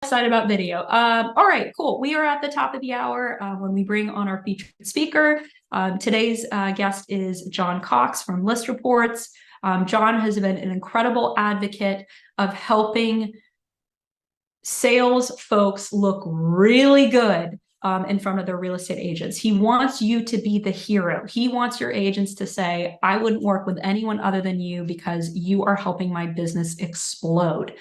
excited about video. All right, cool. We are at the top of the hour when we bring on our featured speaker. Today's guest is John Cox from List Reports. John has been an incredible advocate of helping sales folks look really good in front of their real estate agents. He wants you to be the hero. He wants your agents to say, I wouldn't work with anyone other than you because you are helping my business explode.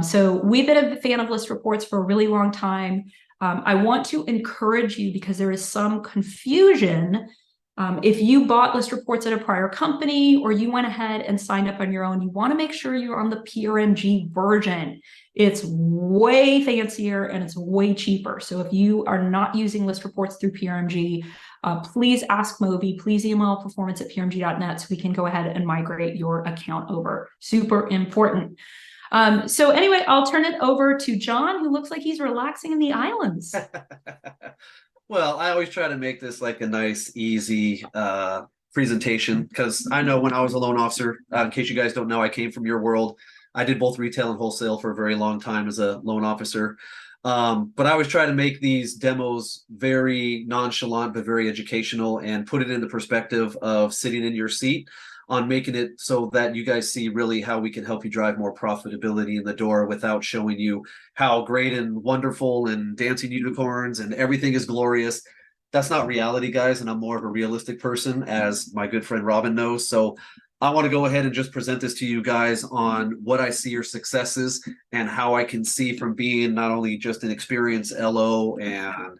So we've been a fan of List Reports for a really long time. I want to encourage you because there is some confusion. If you bought List Reports at a prior company or you went ahead and signed up on your own, you want to make sure you're on the PRMG version. It's way fancier and it's way cheaper. So if you are not using List Reports through PRMG, please ask Moby, please email performance@prmg.net so we can go ahead and migrate your account over. Super important. So anyway, I'll turn it over to John, who looks like he's relaxing in the islands. Well, I always try to make this like a nice, easy presentation because I know when I was a loan officer, in case you guys don't know, I came from your world. I did both retail and wholesale for a very long time as a loan officer. But I always try to make these demos very nonchalant, but very educational and put it in the perspective of sitting in your seat on making it so that you guys see really how we can help you drive more profitability in the door without showing you how great and wonderful and dancing unicorns and everything is glorious. That's not reality, guys, and I'm more of a realistic person, as my good friend Robin knows. So I want to go ahead and just present this to you guys on what I see your successes and how I can see from being not only just an experienced LO and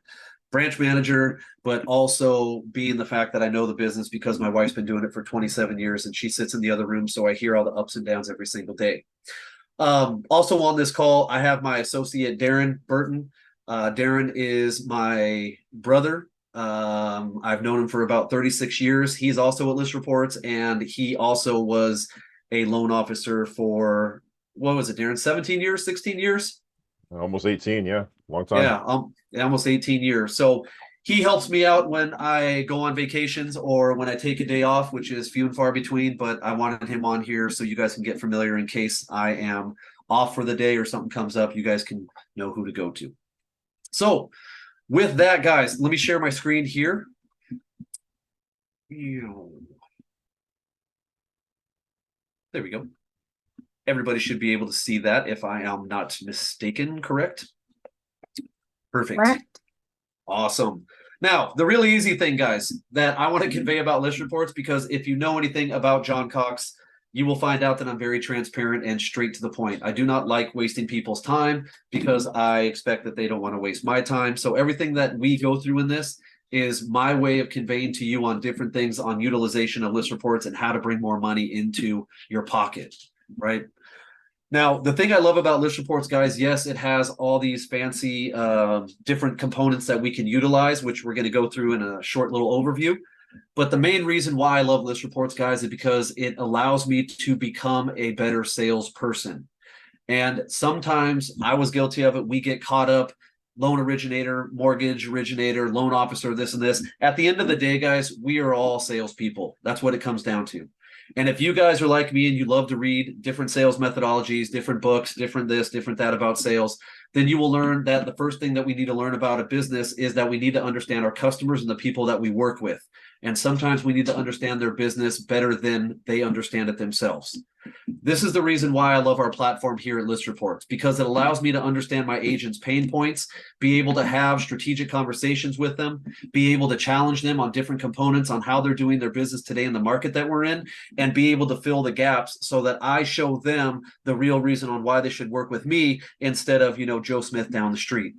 branch manager, but also being the fact that I know the business because my wife's been doing it for 27 years and she sits in the other room. So I hear all the ups and downs every single day. Also on this call, I have my associate, Darren Burton. Darren is my brother. I've known him for about 36 years. He's also at List Reports, and he also was a loan officer for, what was it, Darren, 17 years, 16 years? Almost 18, yeah. Long time. Yeah, almost 18 years. So he helps me out when I go on vacations or when I take a day off, which is few and far between, but I wanted him on here so you guys can get familiar in case I am off for the day or something comes up, you guys can know who to go to. So with that, guys, let me share my screen here. There we go. Everybody should be able to see that if I am not mistaken, correct? Perfect. Correct. Awesome. Now, the really easy thing, guys, that I want to convey about List Reports, because if you know anything about John Cox, you will find out that I'm very transparent and straight to the point. I do not like wasting people's time because I expect that they don't want to waste my time. So everything that we go through in this is my way of conveying to you on different things on utilization of List Reports and how to bring more money into your pocket, right? Now, the thing I love about List Reports, guys, yes, it has all these fancy different components that we can utilize, which we're going to go through in a short little overview. But the main reason why I love List Reports, guys, is because it allows me to become a better salesperson. And sometimes I was guilty of it. We get caught up, loan originator, mortgage originator, loan officer, this and this. At the end of the day, guys, we are all salespeople. That's what it comes down to. And if you guys are like me and you love to read different sales methodologies, different books, different this, different that about sales, then you will learn that the first thing that we need to learn about a business is that we need to understand our customers and the people that we work with. And sometimes we need to understand their business better than they understand it themselves. This is the reason why I love our platform here at List Reports, because it allows me to understand my agents' pain points, be able to have strategic conversations with them, be able to challenge them on different components on how they're doing their business today in the market that we're in, and be able to fill the gaps so that I show them the real reason on why they should work with me instead of, Joe Smith down the street.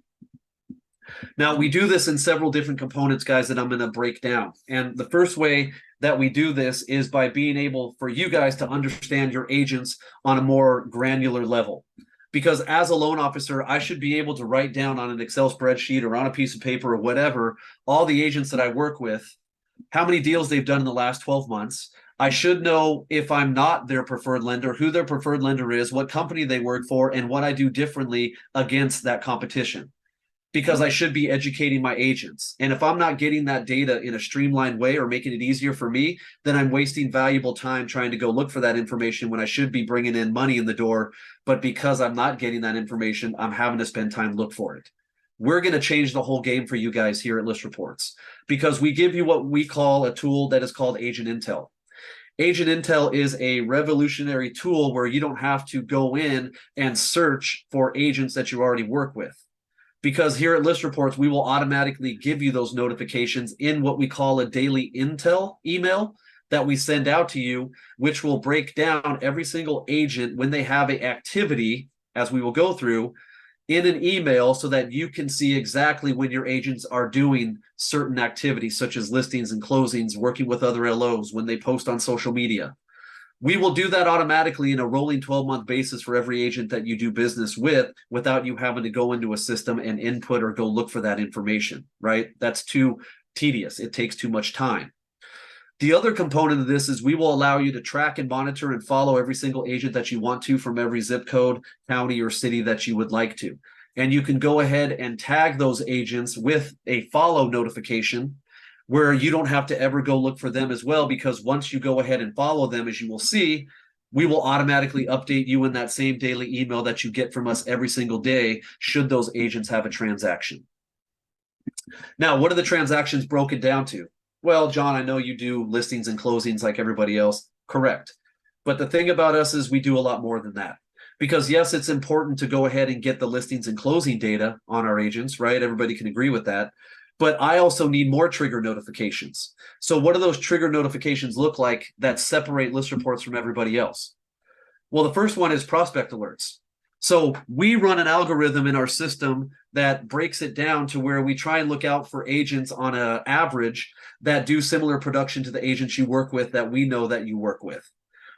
Now, we do this in several different components, guys, that I'm going to break down. And the first way that we do this is by being able for you guys to understand your agents on a more granular level. Because as a loan officer, I should be able to write down on an Excel spreadsheet or on a piece of paper or whatever, all the agents that I work with, how many deals they've done in the last 12 months. I should know if I'm not their preferred lender, who their preferred lender is, what company they work for, and what I do differently against that competition. because I should be educating my agents. And if I'm not getting that data in a streamlined way or making it easier for me, then I'm wasting valuable time trying to go look for that information when I should be bringing in money in the door. But because I'm not getting that information, I'm having to spend time to look for it. We're going to change the whole game for you guys here at List Reports, because we give you what we call a tool that is called Agent Intel. Agent Intel is a revolutionary tool where you don't have to go in and search for agents that you already work with. Because here at List Reports, we will automatically give you those notifications in what we call a daily intel email that we send out to you, which will break down every single agent when they have an activity, as we will go through, in an email, so that you can see exactly when your agents are doing certain activities, such as listings and closings, working with other LOs, when they post on social media. We will do that automatically in a rolling 12-month basis for every agent that you do business with, without you having to go into a system and input or go look for that information, right? That's too tedious. It takes too much time. The other component of this is we will allow you to track and monitor and follow every single agent that you want to from every zip code, county, or city that you would like to. And you can go ahead and tag those agents with a follow notification, where you don't have to ever go look for them as well, because once you go ahead and follow them, as you will see, we will automatically update you in that same daily email that you get from us every single day, should those agents have a transaction. Now, what are the transactions broken down to? Well, John, I know you do listings and closings like everybody else. Correct. But the thing about us is we do a lot more than that. Because yes, it's important to go ahead and get the listings and closing data on our agents, right? Everybody can agree with that. But I also need more trigger notifications. So what do those trigger notifications look like that separate List Reports from everybody else? Well, the first one is prospect alerts. So we run an algorithm in our system that breaks it down to where we try and look out for agents on an average that do similar production to the agents you work with, that we know that you work with.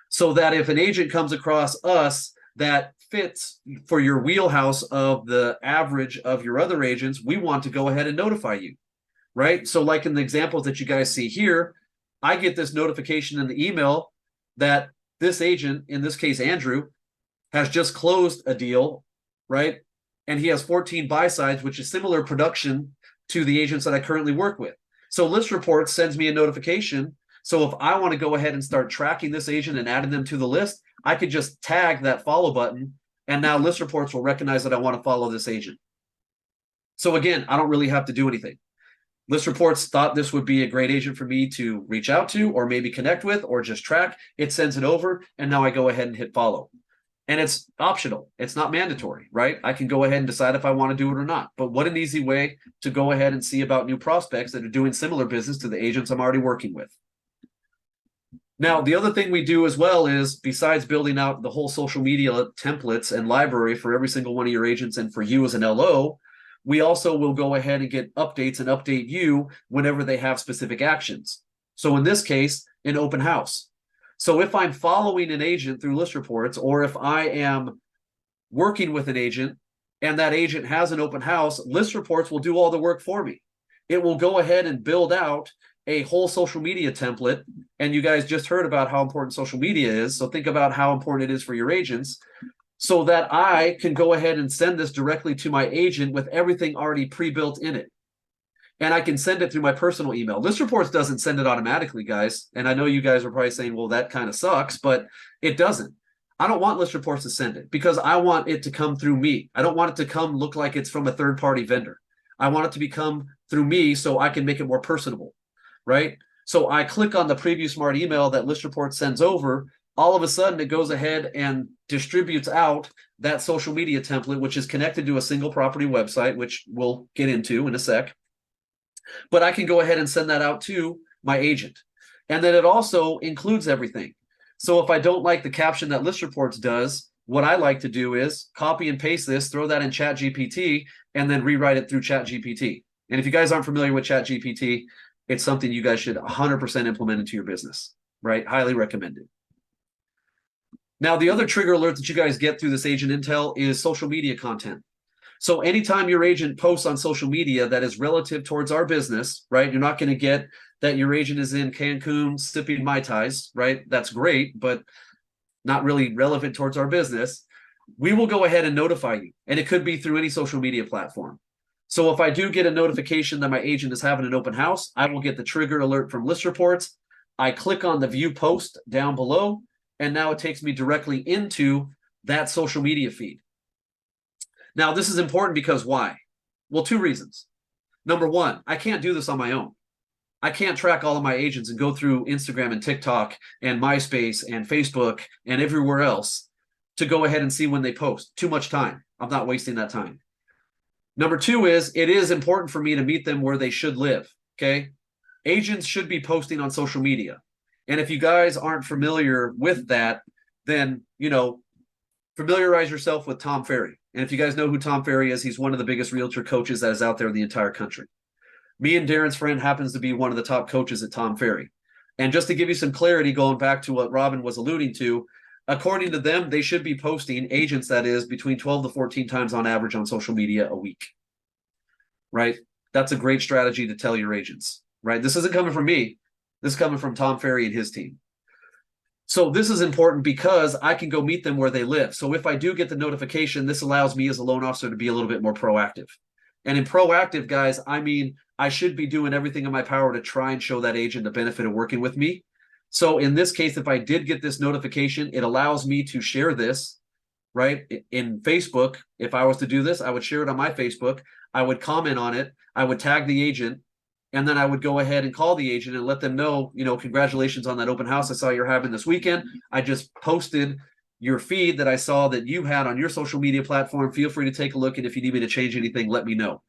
So that if an agent comes across us that fits for your wheelhouse of the average of your other agents, we want to go ahead and notify you, right? So like in the examples that you guys see here, I get this notification in the email that this agent, in this case Andrew, has just closed a deal, right? And he has 14 buy sides, which is similar production to the agents that I currently work with. So List Reports sends me a notification. So if I want to go ahead and start tracking this agent and adding them to the list, I could just tag that follow button, and now List Reports will recognize that I want to follow this agent. So again, I don't really have to do anything. List Reports thought this would be a great agent for me to reach out to, or maybe connect with, or just track. It sends it over, and now I go ahead and hit follow. And it's optional. It's not mandatory, right? I can go ahead and decide if I want to do it or not. But what an easy way to go ahead and see about new prospects that are doing similar business to the agents I'm already working with. Now, the other thing we do as well is, besides building out the whole social media templates and library for every single one of your agents and for you as an LO, we also will go ahead and get updates and update you whenever they have specific actions. So in this case, an open house. So if I'm following an agent through List Reports, or if I am working with an agent and that agent has an open house, List Reports will do all the work for me. It will go ahead and build out a whole social media template. And you guys just heard about how important social media is. So think about how important it is for your agents, so that I can go ahead and send this directly to my agent with everything already pre-built in it. And I can send it through my personal email. List Reports doesn't send it automatically, guys. And I know you guys are probably saying, well, that kind of sucks, but it doesn't. I don't want List Reports to send it, because I want it to come through me. I don't want it to come look like it's from a third-party vendor. I want it to become through me so I can make it more personable, right? So I click on the Preview Smart email that List Reports sends over. All of a sudden, it goes ahead and distributes out that social media template, which is connected to a single property website, which we'll get into in a sec. But I can go ahead and send that out to my agent. And then it also includes everything. So if I don't like the caption that List Reports does, what I like to do is copy and paste this, throw that in ChatGPT, and then rewrite it through ChatGPT. And if you guys aren't familiar with ChatGPT, it's something you guys should 100% implement into your business, right? Highly recommended. Now, the other trigger alert that you guys get through this Agent Intel is social media content. So anytime your agent posts on social media that is relative towards our business, right? You're not going to get that your agent is in Cancun sipping Mai Tais, right? That's great, but not really relevant towards our business. We will go ahead and notify you. And it could be through any social media platform. So if I do get a notification that my agent is having an open house, I will get the triggered alert from List Reports. I click on the view post down below, and now it takes me directly into that social media feed. Now, this is important because why? Well, two reasons. Number one, I can't do this on my own. I can't track all of my agents and go through Instagram and TikTok and MySpace and Facebook and everywhere else to go ahead and see when they post. Too much time. I'm not wasting that time. Number two is it is important for me to meet them where they should live. Okay. Agents should be posting on social media. And if you guys aren't familiar with that, then, familiarize yourself with Tom Ferry. And if you guys know who Tom Ferry is, he's one of the biggest realtor coaches that is out there in the entire country. Me and Darren's friend happens to be one of the top coaches at Tom Ferry. And just to give you some clarity, going back to what Robin was alluding to, according to them, they should be posting, agents that is, between 12 to 14 times on average on social media a week. Right? That's a great strategy to tell your agents. Right? This isn't coming from me. This is coming from Tom Ferry and his team. So this is important because I can go meet them where they live. So if I do get the notification, this allows me as a loan officer to be a little bit more proactive. And in proactive, guys, I mean, I should be doing everything in my power to try and show that agent the benefit of working with me. So in this case, if I did get this notification, it allows me to share this, right? In Facebook, if I was to do this, I would share it on my Facebook. I would comment on it. I would tag the agent. And then I would go ahead and call the agent and let them know, congratulations on that open house I saw you're having this weekend. I just posted your feed that I saw that you had on your social media platform. Feel free to take a look. And if you need me to change anything, let me know.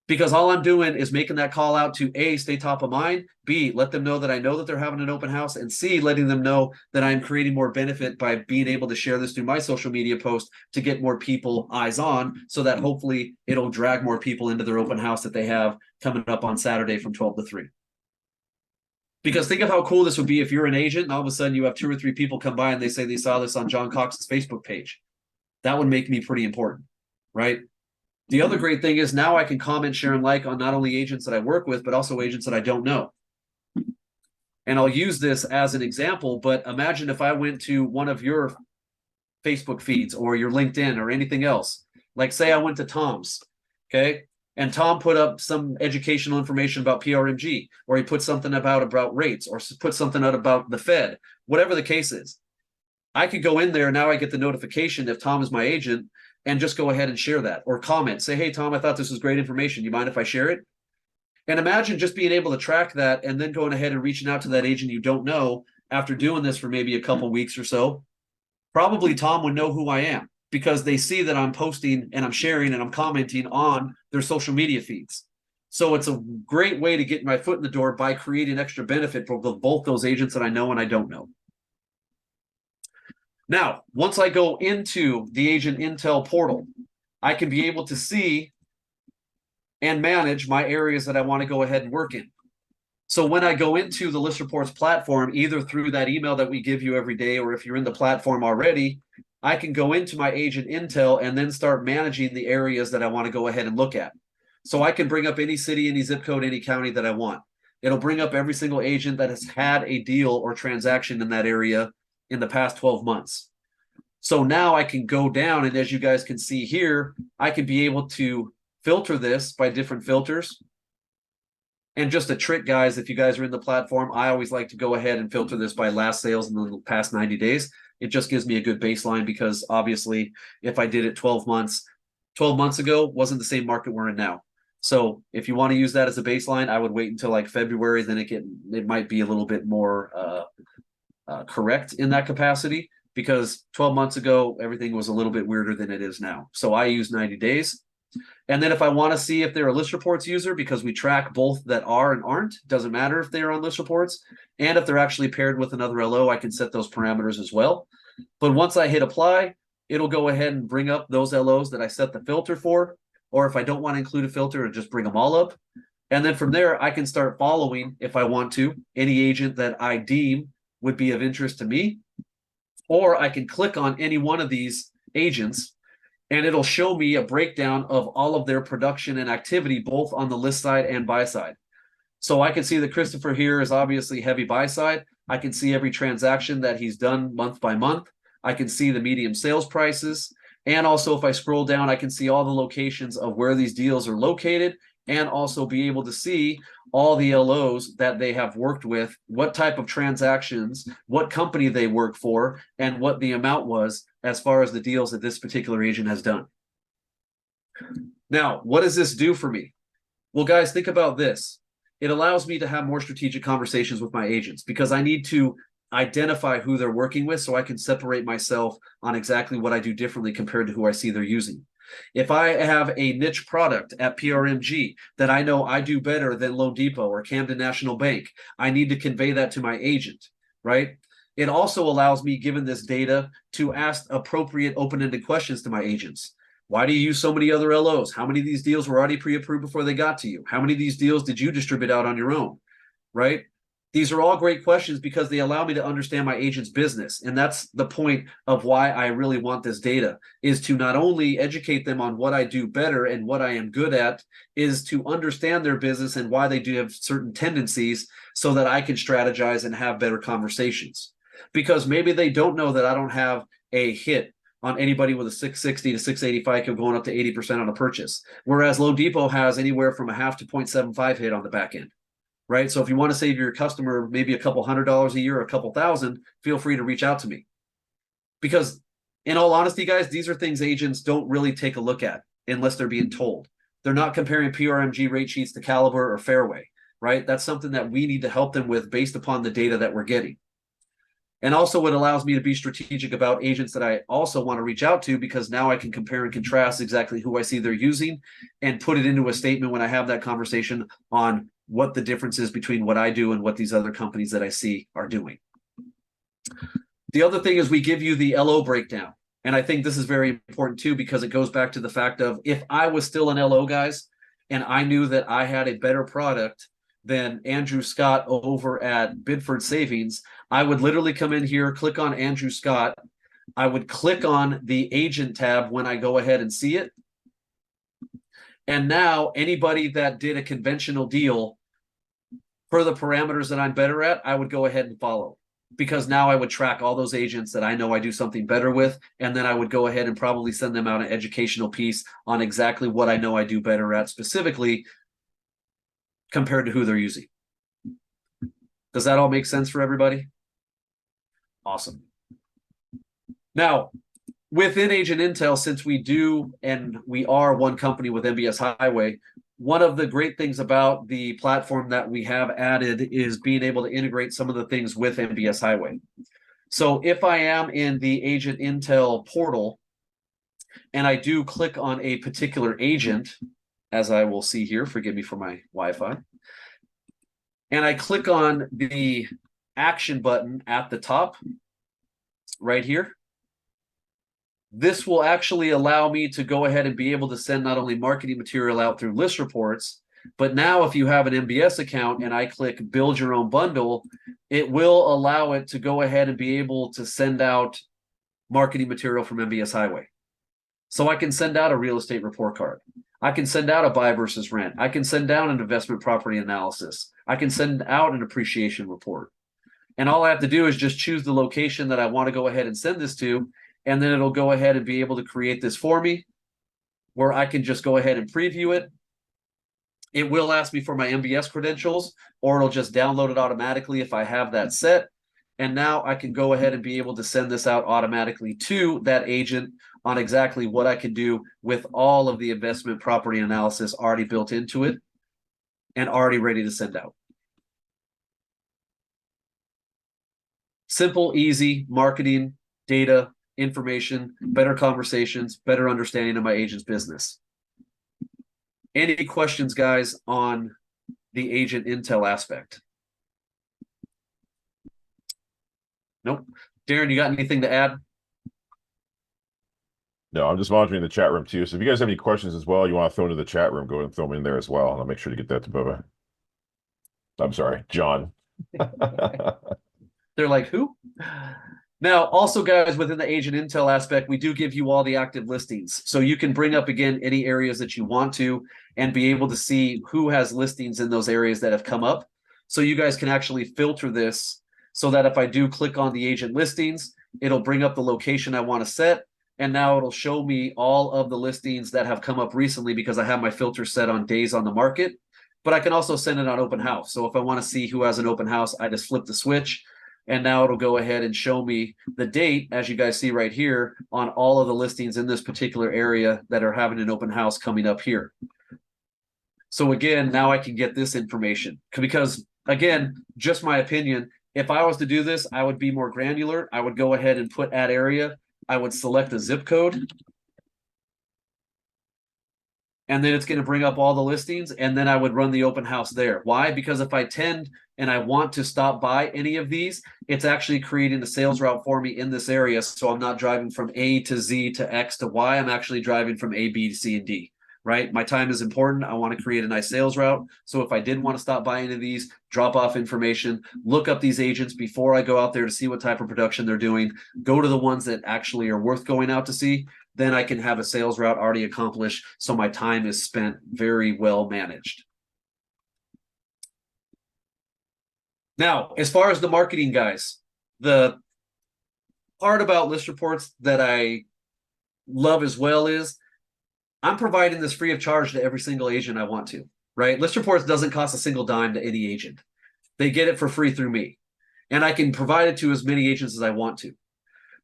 Because all I'm doing is making that call out to A, stay top of mind, B, let them know that I know that they're having an open house, and C, letting them know that I'm creating more benefit by being able to share this through my social media post to get more people eyes on, so that hopefully it'll drag more people into their open house that they have coming up on Saturday from 12 to 3. Because think of how cool this would be if you're an agent and all of a sudden you have 2 or 3 people come by and they say they saw this on John Cox's Facebook page. That would make me pretty important, right? The other great thing is now I can comment, share, and like on not only agents that I work with, but also agents that I don't know. And I'll use this as an example, but imagine if I went to one of your Facebook feeds or your LinkedIn or anything else. Like say I went to Tom's, okay? And Tom put up some educational information about PRMG, or he put something about rates, or put something out about the Fed, whatever the case is. I could go in there, now I get the notification if Tom is my agent, and just go ahead and share that or comment. Say, hey, Tom, I thought this was great information. You mind if I share it? And imagine just being able to track that and then going ahead and reaching out to that agent you don't know after doing this for maybe a couple weeks or so. Probably Tom would know who I am because they see that I'm posting and I'm sharing and I'm commenting on their social media feeds. So it's a great way to get my foot in the door by creating extra benefit for both those agents that I know and I don't know. Now, once I go into the Agent Intel portal, I can be able to see and manage my areas that I want to go ahead and work in. So when I go into the List Reports platform, either through that email that we give you every day, or if you're in the platform already, I can go into my Agent Intel and then start managing the areas that I want to go ahead and look at. So I can bring up any city, any zip code, any county that I want. It'll bring up every single agent that has had a deal or transaction in that area in the past 12 months. So now I can go down, and as you guys can see here, I can be able to filter this by different filters. And just a trick, guys, if you guys are in the platform, I always like to go ahead and filter this by last sales in the past 90 days. It just gives me a good baseline because obviously if I did it 12 months ago, wasn't the same market we're in now. So if you want to use that as a baseline, I would wait until like February, then it might be a little bit more correct in that capacity, because 12 months ago, everything was a little bit weirder than it is now. So I use 90 days. And then if I want to see if they're a List Reports user, because we track both that are and aren't, doesn't matter if they're on List Reports, and if they're actually paired with another LO, I can set those parameters as well. But once I hit apply, it'll go ahead and bring up those LOs that I set the filter for. Or if I don't want to include a filter, it'll just bring them all up. And then from there, I can start following, if I want to, any agent that I deem would be of interest to me. Or I can click on any one of these agents, and it'll show me a breakdown of all of their production and activity, both on the list side and buy side. So I can see that Christopher here is obviously heavy buy side. I can see every transaction that he's done month by month. I can see the medium sales prices. And also if I scroll down, I can see all the locations of where these deals are located, and also be able to see all the LOs that they have worked with, what type of transactions, what company they work for, and what the amount was as far as the deals that this particular agent has done. Now, what does this do for me? Well, guys, think about this. It allows me to have more strategic conversations with my agents because I need to identify who they're working with so I can separate myself on exactly what I do differently compared to who I see they're using. If I have a niche product at PRMG that I know I do better than loanDepot or Camden National Bank, I need to convey that to my agent, right? It also allows me, given this data, to ask appropriate open-ended questions to my agents. Why do you use so many other LOs? How many of these deals were already pre-approved before they got to you? How many of these deals did you distribute out on your own, right? These are all great questions because they allow me to understand my agent's business. And that's the point of why I really want this data, is to not only educate them on what I do better and what I am good at, is to understand their business and why they do have certain tendencies so that I can strategize and have better conversations. Because maybe they don't know that I don't have a hit on anybody with a 660 to 680 FICO going up to 80% on a purchase. Whereas loanDepot has anywhere from a half to 0.75 hit on the back end. Right. So if you want to save your customer maybe a couple $100 a year, a couple thousand, feel free to reach out to me. Because in all honesty, guys, these are things agents don't really take a look at unless they're being told. They're not comparing PRMG rate sheets to Caliber or Fairway, right? That's something that we need to help them with based upon the data that we're getting. And also it allows me to be strategic about agents that I also want to reach out to, because now I can compare and contrast exactly who I see they're using and put it into a statement when I have that conversation on what the difference is between what I do and what these other companies that I see are doing. The other thing is we give you the LO breakdown. And I think this is very important too, because it goes back to the fact of, if I was still an LO, guys, and I knew that I had a better product than Andrew Scott over at Bidford Savings, I would literally come in here, click on Andrew Scott. I would click on the agent tab when I go ahead and see it. And now anybody that did a conventional deal per the parameters that I'm better at, I would go ahead and follow, because now I would track all those agents that I know I do something better with. And then I would go ahead and probably send them out an educational piece on exactly what I know I do better at specifically compared to who they're using. Does that all make sense for everybody? Awesome. Now, within Agent Intel, since we do and we are one company with MBS Highway, one of the great things about the platform that we have added is being able to integrate some of the things with MBS Highway. So if I am in the Agent Intel portal and I do click on a particular agent, as I will see here, forgive me for my Wi-Fi, and I click on the action button at the top right here, this will actually allow me to go ahead and be able to send not only marketing material out through list reports, but now if you have an MBS account and I click build your own bundle, it will allow it to go ahead and be able to send out marketing material from MBS Highway. So I can send out a real estate report card. I can send out a buy versus rent. I can send out an investment property analysis. I can send out an appreciation report. And all I have to do is just choose the location that I want to go ahead and send this to. And then it'll go ahead and be able to create this for me where I can just go ahead and preview it. It will ask me for my MBS credentials, or it'll just download it automatically if I have that set. And now I can go ahead and be able to send this out automatically to that agent on exactly what I can do with all of the investment property analysis already built into it and already ready to send out. Simple, easy marketing, data, information, better conversations, better understanding of my agent's business. Any questions, guys, on the Agent Intel aspect? Nope. Darren, you got anything to add? No, I'm just monitoring the chat room too. So if you guys have any questions as well, you want to throw into the chat room, go ahead and throw them in there as well. And I'll make sure to get that to Bubba. I'm sorry, John. They're like, who? Now, also, guys, within the Agent Intel aspect, we do give you all the active listings. So you can bring up, again, any areas that you want to and be able to see who has listings in those areas that have come up. So you guys can actually filter this so that if I do click on the agent listings, it'll bring up the location I want to set. And now it'll show me all of the listings that have come up recently because I have my filter set on days on the market. But I can also send it on open house. So if I want to see who has an open house, I just flip the switch. And now it'll go ahead and show me the date, as you guys see right here, on all of the listings in this particular area that are having an open house coming up here. So again, now I can get this information because, again, just my opinion, if I was to do this, I would be more granular. I would go ahead and put add area. I would select a zip code. And then it's going to bring up all the listings, and then I would run the open house there. Why? Because if I tend and I want to stop by any of these, it's actually creating a sales route for me in this area. So I'm not driving from A to Z to X to Y. I'm actually driving from A, B, C, and D, right? My time is important. I want to create a nice sales route. So if I did want to stop by any of these, drop off information, look up these agents before I go out there to see what type of production they're doing, go to the ones that actually are worth going out to see, then I can have a sales route already accomplished. So my time is spent very well managed. Now, as far as the marketing, guys, the part about list reports that I love as well is I'm providing this free of charge to every single agent I want to, right? List reports doesn't cost a single dime to any agent. They get it for free through me, and I can provide it to as many agents as I want to.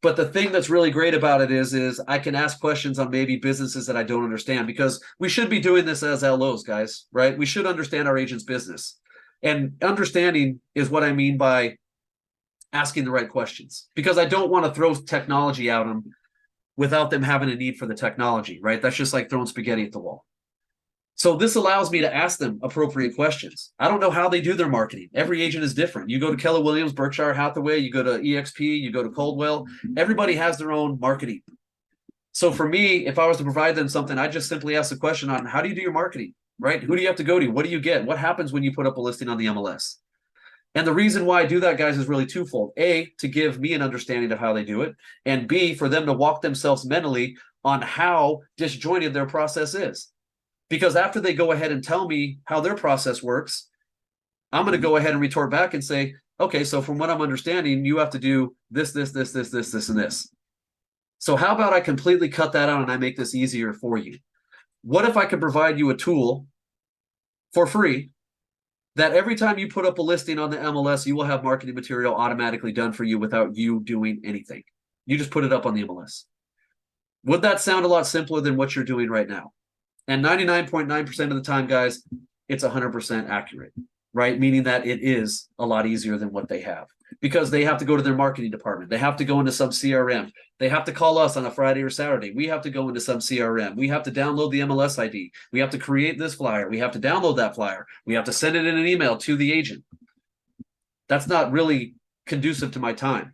But the thing that's really great about it is I can ask questions on maybe businesses that I don't understand, because we should be doing this as LOs, guys, right? We should understand our agent's business. And understanding is what I mean by asking the right questions, because I don't want to throw technology at them without them having a need for the technology, right? That's just like throwing spaghetti at the wall. So this allows me to ask them appropriate questions. I don't know how they do their marketing. Every agent is different. You go to Keller Williams, Berkshire Hathaway, you go to EXP, you go to Coldwell, everybody has their own marketing. So for me, if I was to provide them something, I just simply ask the question on how do you do your marketing, right? Who do you have to go to? What do you get? What happens when you put up a listing on the MLS? And the reason why I do that, guys, is really twofold. A, to give me an understanding of how they do it, and B, for them to walk themselves mentally on how disjointed their process is. Because after they go ahead and tell me how their process works, I'm going to go ahead and retort back and say, okay, so from what I'm understanding, you have to do this, and this. So how about I completely cut that out and I make this easier for you? What if I could provide you a tool for free that every time you put up a listing on the MLS, you will have marketing material automatically done for you without you doing anything? You just put it up on the MLS. Would that sound a lot simpler than what you're doing right now? And 99.9% of the time, guys, it's 100% accurate, right? Meaning that it is a lot easier than what they have, because they have to go to their marketing department. They have to go into some CRM. They have to call us on a Friday or Saturday. We have to go into some CRM. We have to download the MLS ID. We have to create this flyer. We have to download that flyer. We have to send it in an email to the agent. That's not really conducive to my time.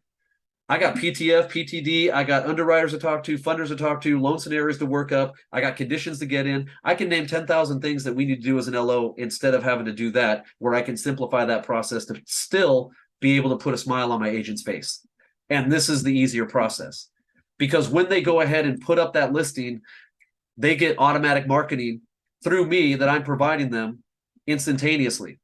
I got PTF, PTD, I got underwriters to talk to, funders to talk to, loan scenarios to work up, I got conditions to get in. I can name 10,000 things that we need to do as an LO instead of having to do that, where I can simplify that process to still be able to put a smile on my agent's face. And this is the easier process, because when they go ahead and put up that listing, they get automatic marketing through me that I'm providing them instantaneously.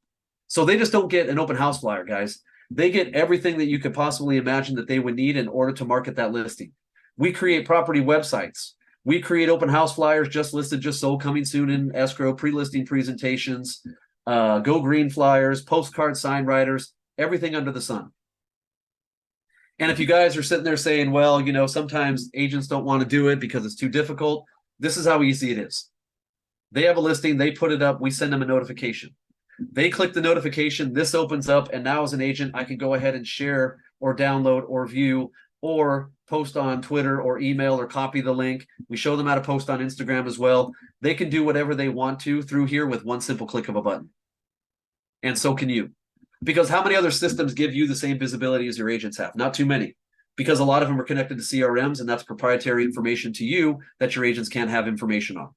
So they just don't get an open house flyer, guys. They get everything that you could possibly imagine that they would need in order to market that listing. We create property websites. We create open house flyers, just listed, just sold, coming soon in escrow, pre-listing presentations, go green flyers, postcard sign writers, everything under the sun. And if you guys are sitting there saying, well, you know, sometimes agents don't want to do it because it's too difficult, this is how easy it is. They have a listing, they put it up, we send them a notification. They click the notification, this opens up, and now as an agent, I can go ahead and share or download or view or post on Twitter or email or copy the link. We show them how to post on Instagram as well. They can do whatever they want to through here with one simple click of a button. And so can you. Because how many other systems give you the same visibility as your agents have? Not too many. Because a lot of them are connected to CRMs, and that's proprietary information to you that your agents can't have information on.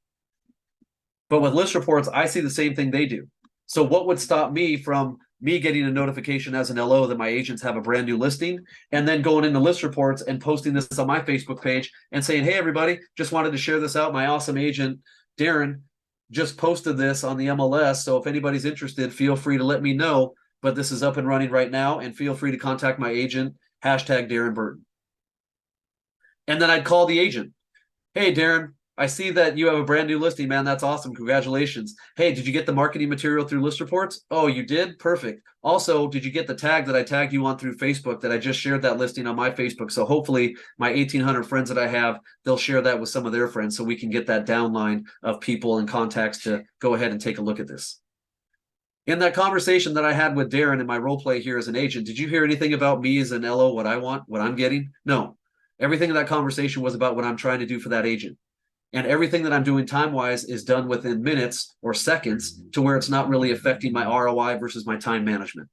But with list reports, I see the same thing they do. So what would stop me from me getting a notification as an LO that my agents have a brand new listing, and then going into list reports and posting this on my Facebook page and saying, hey, everybody, just wanted to share this out. My awesome agent, Darren, just posted this on the MLS. So if anybody's interested, feel free to let me know. But this is up and running right now, and feel free to contact my agent, #Darren Burton. And then I'd call the agent. Hey, Darren, I see that you have a brand new listing, man. That's awesome. Congratulations. Hey, did you get the marketing material through List Reports? Oh, you did? Perfect. Also, did you get the tag that I tagged you on through Facebook that I just shared that listing on my Facebook? So hopefully my 1,800 friends that I have, they'll share that with some of their friends so we can get that downline of people and contacts to go ahead and take a look at this. In that conversation that I had with Darren in my role play here as an agent, did you hear anything about me as an LO, what I want, what I'm getting? No. Everything in that conversation was about what I'm trying to do for that agent. And everything that I'm doing time-wise is done within minutes or seconds to where it's not really affecting my ROI versus my time management.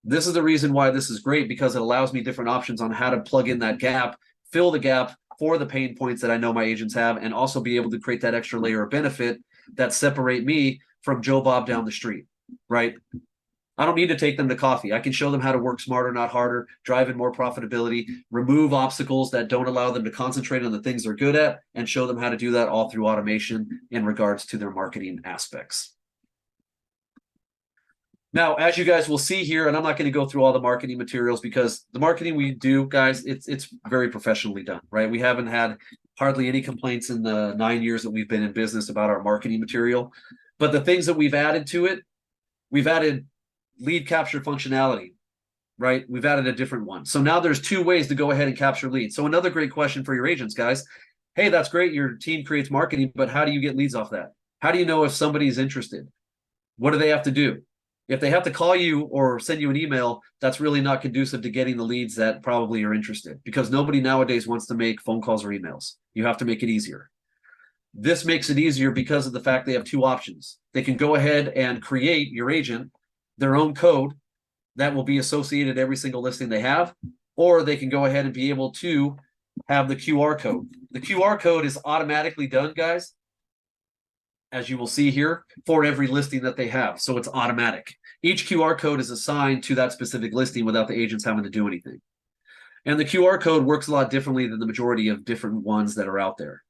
This is the reason why this is great, because it allows me different options on how to plug in that gap, fill the gap for the pain points that I know my agents have, and also be able to create that extra layer of benefit that separate me from Joe Bob down the street, right? I don't need to take them to coffee. I can show them how to work smarter, not harder, drive in more profitability, remove obstacles that don't allow them to concentrate on the things they're good at, and show them how to do that all through automation in regards to their marketing aspects. Now, as you guys will see here, and I'm not going to go through all the marketing materials because the marketing we do, guys, it's very professionally done, right? We haven't had hardly any complaints in the 9 years that we've been in business about our marketing material. But the things that we've added to it, we've added lead capture functionality, right? We've added a different one. So now there's 2 ways to go ahead and capture leads. So another great question for your agents, guys. Hey, that's great. Your team creates marketing, but how do you get leads off that? How do you know if somebody's interested? What do they have to do? If they have to call you or send you an email, that's really not conducive to getting the leads that probably are interested, because nobody nowadays wants to make phone calls or emails. You have to make it easier. This makes it easier because of the fact they have 2 options. They can go ahead and create, your agent, their own code that will be associated every single listing they have, or they can go ahead and be able to have the QR code. The QR code is automatically done, guys, as you will see here, for every listing that they have. So it's automatic. Each QR code is assigned to that specific listing without the agents having to do anything. And the QR code works a lot differently than the majority of different ones that are out there.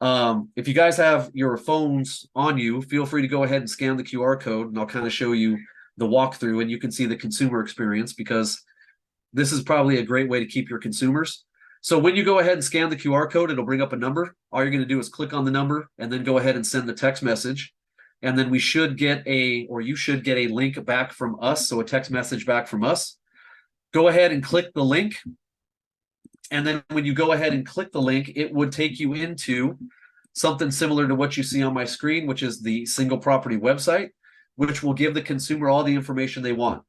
If you guys have your phones on you, feel free to go ahead and scan the QR code, and I'll kind of show you the walkthrough, and you can see the consumer experience, because this is probably a great way to keep your consumers. So when you go ahead and scan the QR code, it'll bring up a number. All you're going to do is click on the number and then go ahead and send the text message. And then you should get a link back from us. So a text message back from us. Go ahead and click the link. And then when you go ahead and click the link, it would take you into something similar to what you see on my screen, which is the single property website, which will give the consumer all the information they want,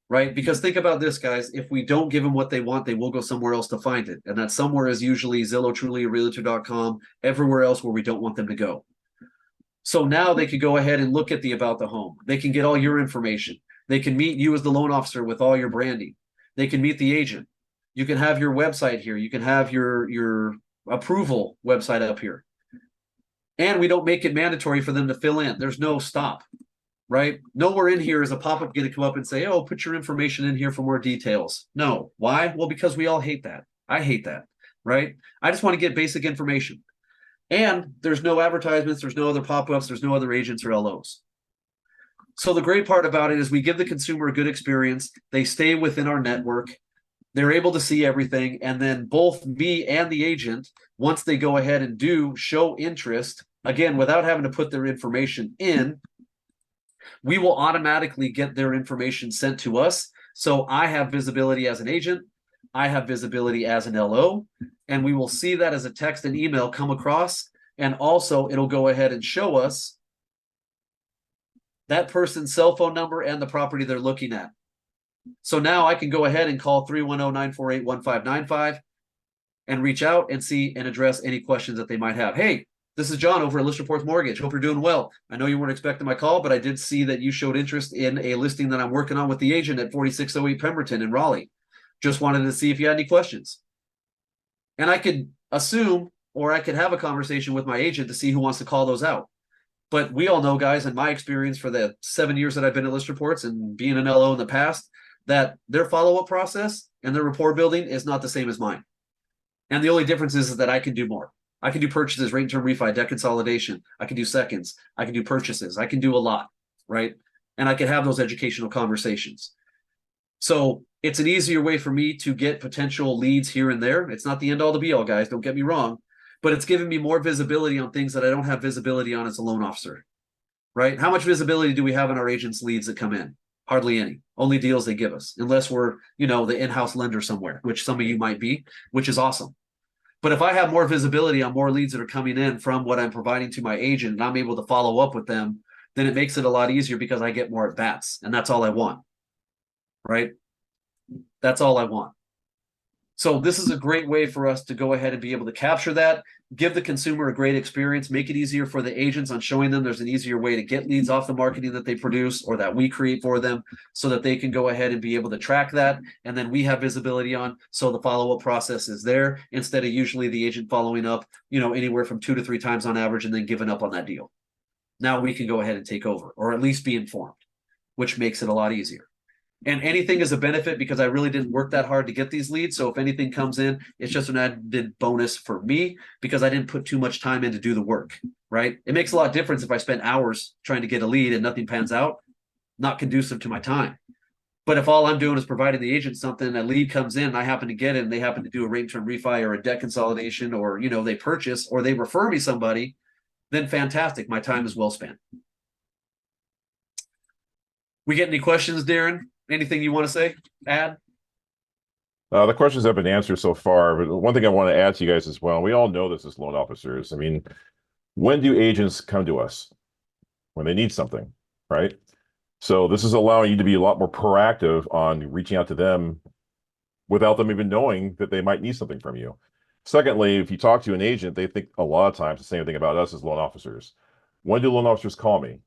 right? Because think about this, guys. If we don't give them what they want, they will go somewhere else to find it. And that somewhere is usually Zillow, Trulia, Realtor.com, everywhere else where we don't want them to go. So now they could go ahead and look at the About the Home. They can get all your information. They can meet you as the loan officer with all your branding. They can meet the agent. You can have your website here. You can have your approval website up here. And we don't make it mandatory for them to fill in. There's no stop, right? Nowhere in here is a pop-up going to come up and say, oh, put your information in here for more details. No. Why? Well, because we all hate that. I hate that, right? I just want to get basic information. And there's no advertisements. There's no other pop-ups. There's no other agents or LOs. So the great part about it is we give the consumer a good experience. They stay within our network. They're able to see everything. And then both me and the agent, once they go ahead and do show interest, again, without having to put their information in, we will automatically get their information sent to us. So I have visibility as an agent. I have visibility as an LO, and we will see that as a text and email come across. And also it'll go ahead and show us that person's cell phone number and the property they're looking at. So now I can go ahead and call 310-948-1595 and reach out and see and address any questions that they might have. Hey, this is John over at List Reports Mortgage. Hope you're doing well. I know you weren't expecting my call, but I did see that you showed interest in a listing that I'm working on with the agent at 4608 Pemberton in Raleigh. Just wanted to see if you had any questions. And I could assume, or I could have a conversation with my agent to see who wants to call those out. But we all know, guys, in my experience for the 7 years that I've been at List Reports and being an LO in the past, that their follow-up process and their rapport building is not the same as mine. And the only difference is that I can do more. I can do purchases, rate and term refi, debt consolidation. I can do seconds. I can do purchases. I can do a lot, right? And I can have those educational conversations. So It's an easier way for me to get potential leads here and there. It's not the end all to be all, guys. Don't get me wrong, but it's giving me more visibility on things that I don't have visibility on as a loan officer, right? How much visibility do we have in our agents' leads that come in? Hardly any. Only deals they give us, unless we're, the in-house lender somewhere, which some of you might be, which is awesome. But if I have more visibility on more leads that are coming in from what I'm providing to my agent, and I'm able to follow up with them, then it makes it a lot easier because I get more at bats, and that's all I want, right? That's all I want. So this is a great way for us to go ahead and be able to capture that, give the consumer a great experience, make it easier for the agents on showing them there's an easier way to get leads off the marketing that they produce or that we create for them so that they can go ahead and be able to track that. And then we have visibility on, so the follow-up process is there instead of usually the agent following up, anywhere from 2 to 3 times on average and then giving up on that deal. Now we can go ahead and take over or at least be informed, which makes it a lot easier. And anything is a benefit because I really didn't work that hard to get these leads. So if anything comes in, it's just an added bonus for me because I didn't put too much time in to do the work, right? It makes a lot of difference if I spend hours trying to get a lead and nothing pans out, not conducive to my time. But if all I'm doing is providing the agent something, a lead comes in, I happen to get it, and they happen to do a rate term refi or a debt consolidation, or, they purchase or they refer me somebody, then fantastic. My time is well spent. We get any questions, Darren? Anything you want to say, add? The questions have been answered so far, but one thing I want to add to you guys as well, we all know this as loan officers. I mean, when do agents come to us? When they need something, right? So this is allowing you to be a lot more proactive on reaching out to them without them even knowing that they might need something from you. Secondly, if you talk to an agent, they think a lot of times the same thing about us as loan officers. When do loan officers call me?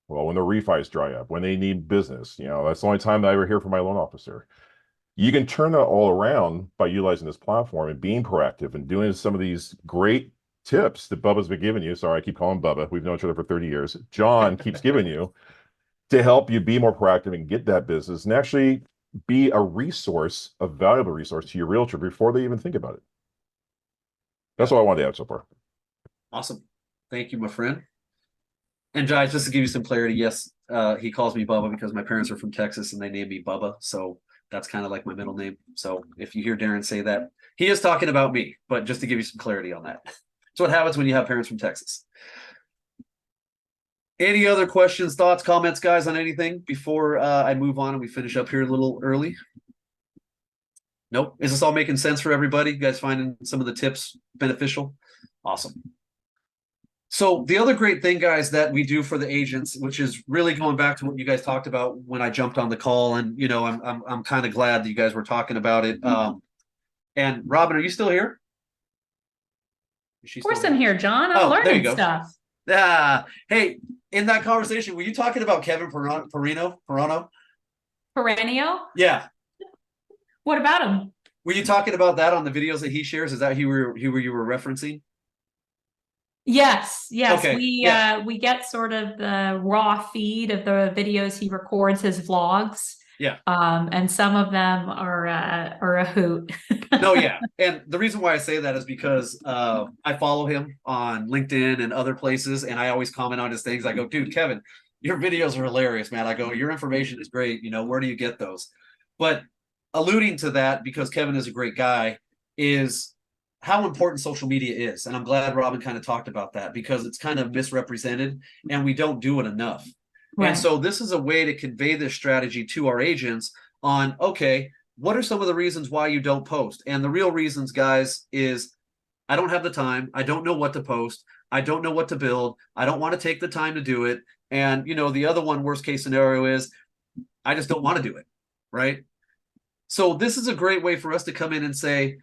Well, when the refis dry up, when they need business, that's the only time that I ever hear from my loan officer. You can turn that all around by utilizing this platform and being proactive and doing some of these great tips that Bubba's been giving you. Sorry, I keep calling Bubba. We've known each other for 30 years. John keeps giving you to help you be more proactive and get that business and actually be a resource, a valuable resource to your realtor before they even think about it. That's all I wanted to add so far. Awesome. Thank you, my friend. And guys, just to give you some clarity, yes, he calls me Bubba because my parents are from Texas and they named me Bubba. So that's kind of like my middle name. So if you hear Darren say that, he is talking about me, but just to give you some clarity on that. That's what happens when you have parents from Texas. Any other questions, thoughts, comments, guys, on anything before I move on and we finish up here a little early? Nope. Is this all making sense for everybody? You guys finding some of the tips beneficial? Awesome. So the other great thing, guys, that we do for the agents, which is really going back to what you guys talked about when I jumped on the call, and I'm kind of glad that you guys were talking about it. And Robin, are you still here? Of course I'm here, John. I'm there you learning go. stuff. Hey, in that conversation, were you talking about Kevin Perino? Perennial? Yeah. What about him? Were you talking about that on the videos that he shares? Is that who you were referencing? Yes. Okay, We get sort of the raw feed of the videos he records, his vlogs. Yeah. And some of them are a hoot. No, yeah. And the reason why I say that is because I follow him on LinkedIn and other places, and I always comment on his things. I go, dude, Kevin, your videos are hilarious, man. I go, your information is great. Where do you get those? But alluding to that, because Kevin is a great guy, is how important social media is. And I'm glad Robin kind of talked about that because it's kind of misrepresented and we don't do it enough. Right. And so this is a way to convey this strategy to our agents on, okay, what are some of the reasons why you don't post? And the real reasons, guys, is I don't have the time. I don't know what to post. I don't know what to build. I don't want to take the time to do it. And, the other one, worst case scenario, is I just don't want to do it. Right. So this is a great way for us to come in and say,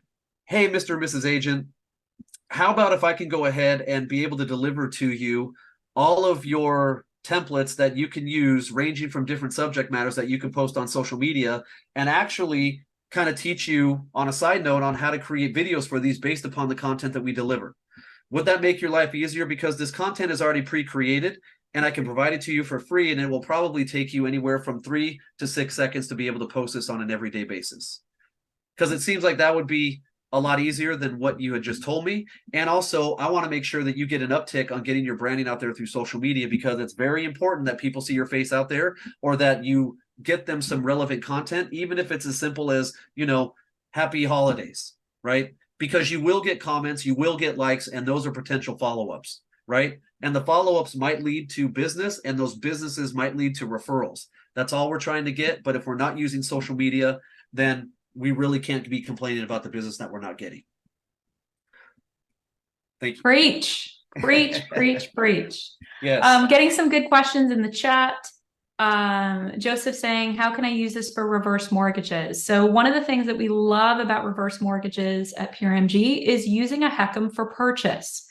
hey, Mr. and Mrs. Agent, how about if I can go ahead and be able to deliver to you all of your templates that you can use ranging from different subject matters that you can post on social media and actually kind of teach you on a side note on how to create videos for these based upon the content that we deliver. Would that make your life easier? Because this content is already pre-created and I can provide it to you for free, and it will probably take you anywhere from 3 to 6 seconds to be able to post this on an everyday basis. Because it seems like that would be a lot easier than what you had just told me. And also, I want to make sure that you get an uptick on getting your branding out there through social media, because it's very important that people see your face out there, or that you get them some relevant content, even if it's as simple as, happy holidays, right? Because you will get comments, you will get likes, and those are potential follow-ups, right? And the follow-ups might lead to business, and those businesses might lead to referrals. That's all we're trying to get. But if we're not using social media, then we really can't be complaining about the business that we're not getting. Thank you. Preach, preach, preach, preach. Yes. Getting some good questions in the chat. Joseph saying, how can I use this for reverse mortgages? So one of the things that we love about reverse mortgages at Pure MG is using a HECM for purchase.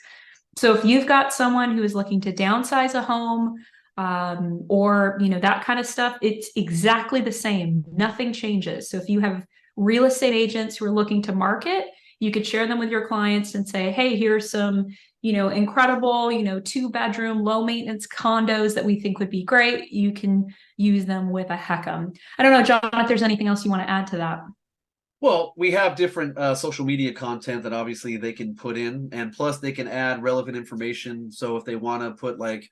So if you've got someone who is looking to downsize a home, or that kind of stuff, it's exactly the same. Nothing changes. So if you have real estate agents who are looking to market, you could share them with your clients and say, hey, here's some incredible 2-bedroom low maintenance condos that we think would be great. You can use them with a HECM. I don't know, John, if there's anything else you want to add to that. Well, we have different social media content that obviously they can put in, and plus they can add relevant information. So if they want to put like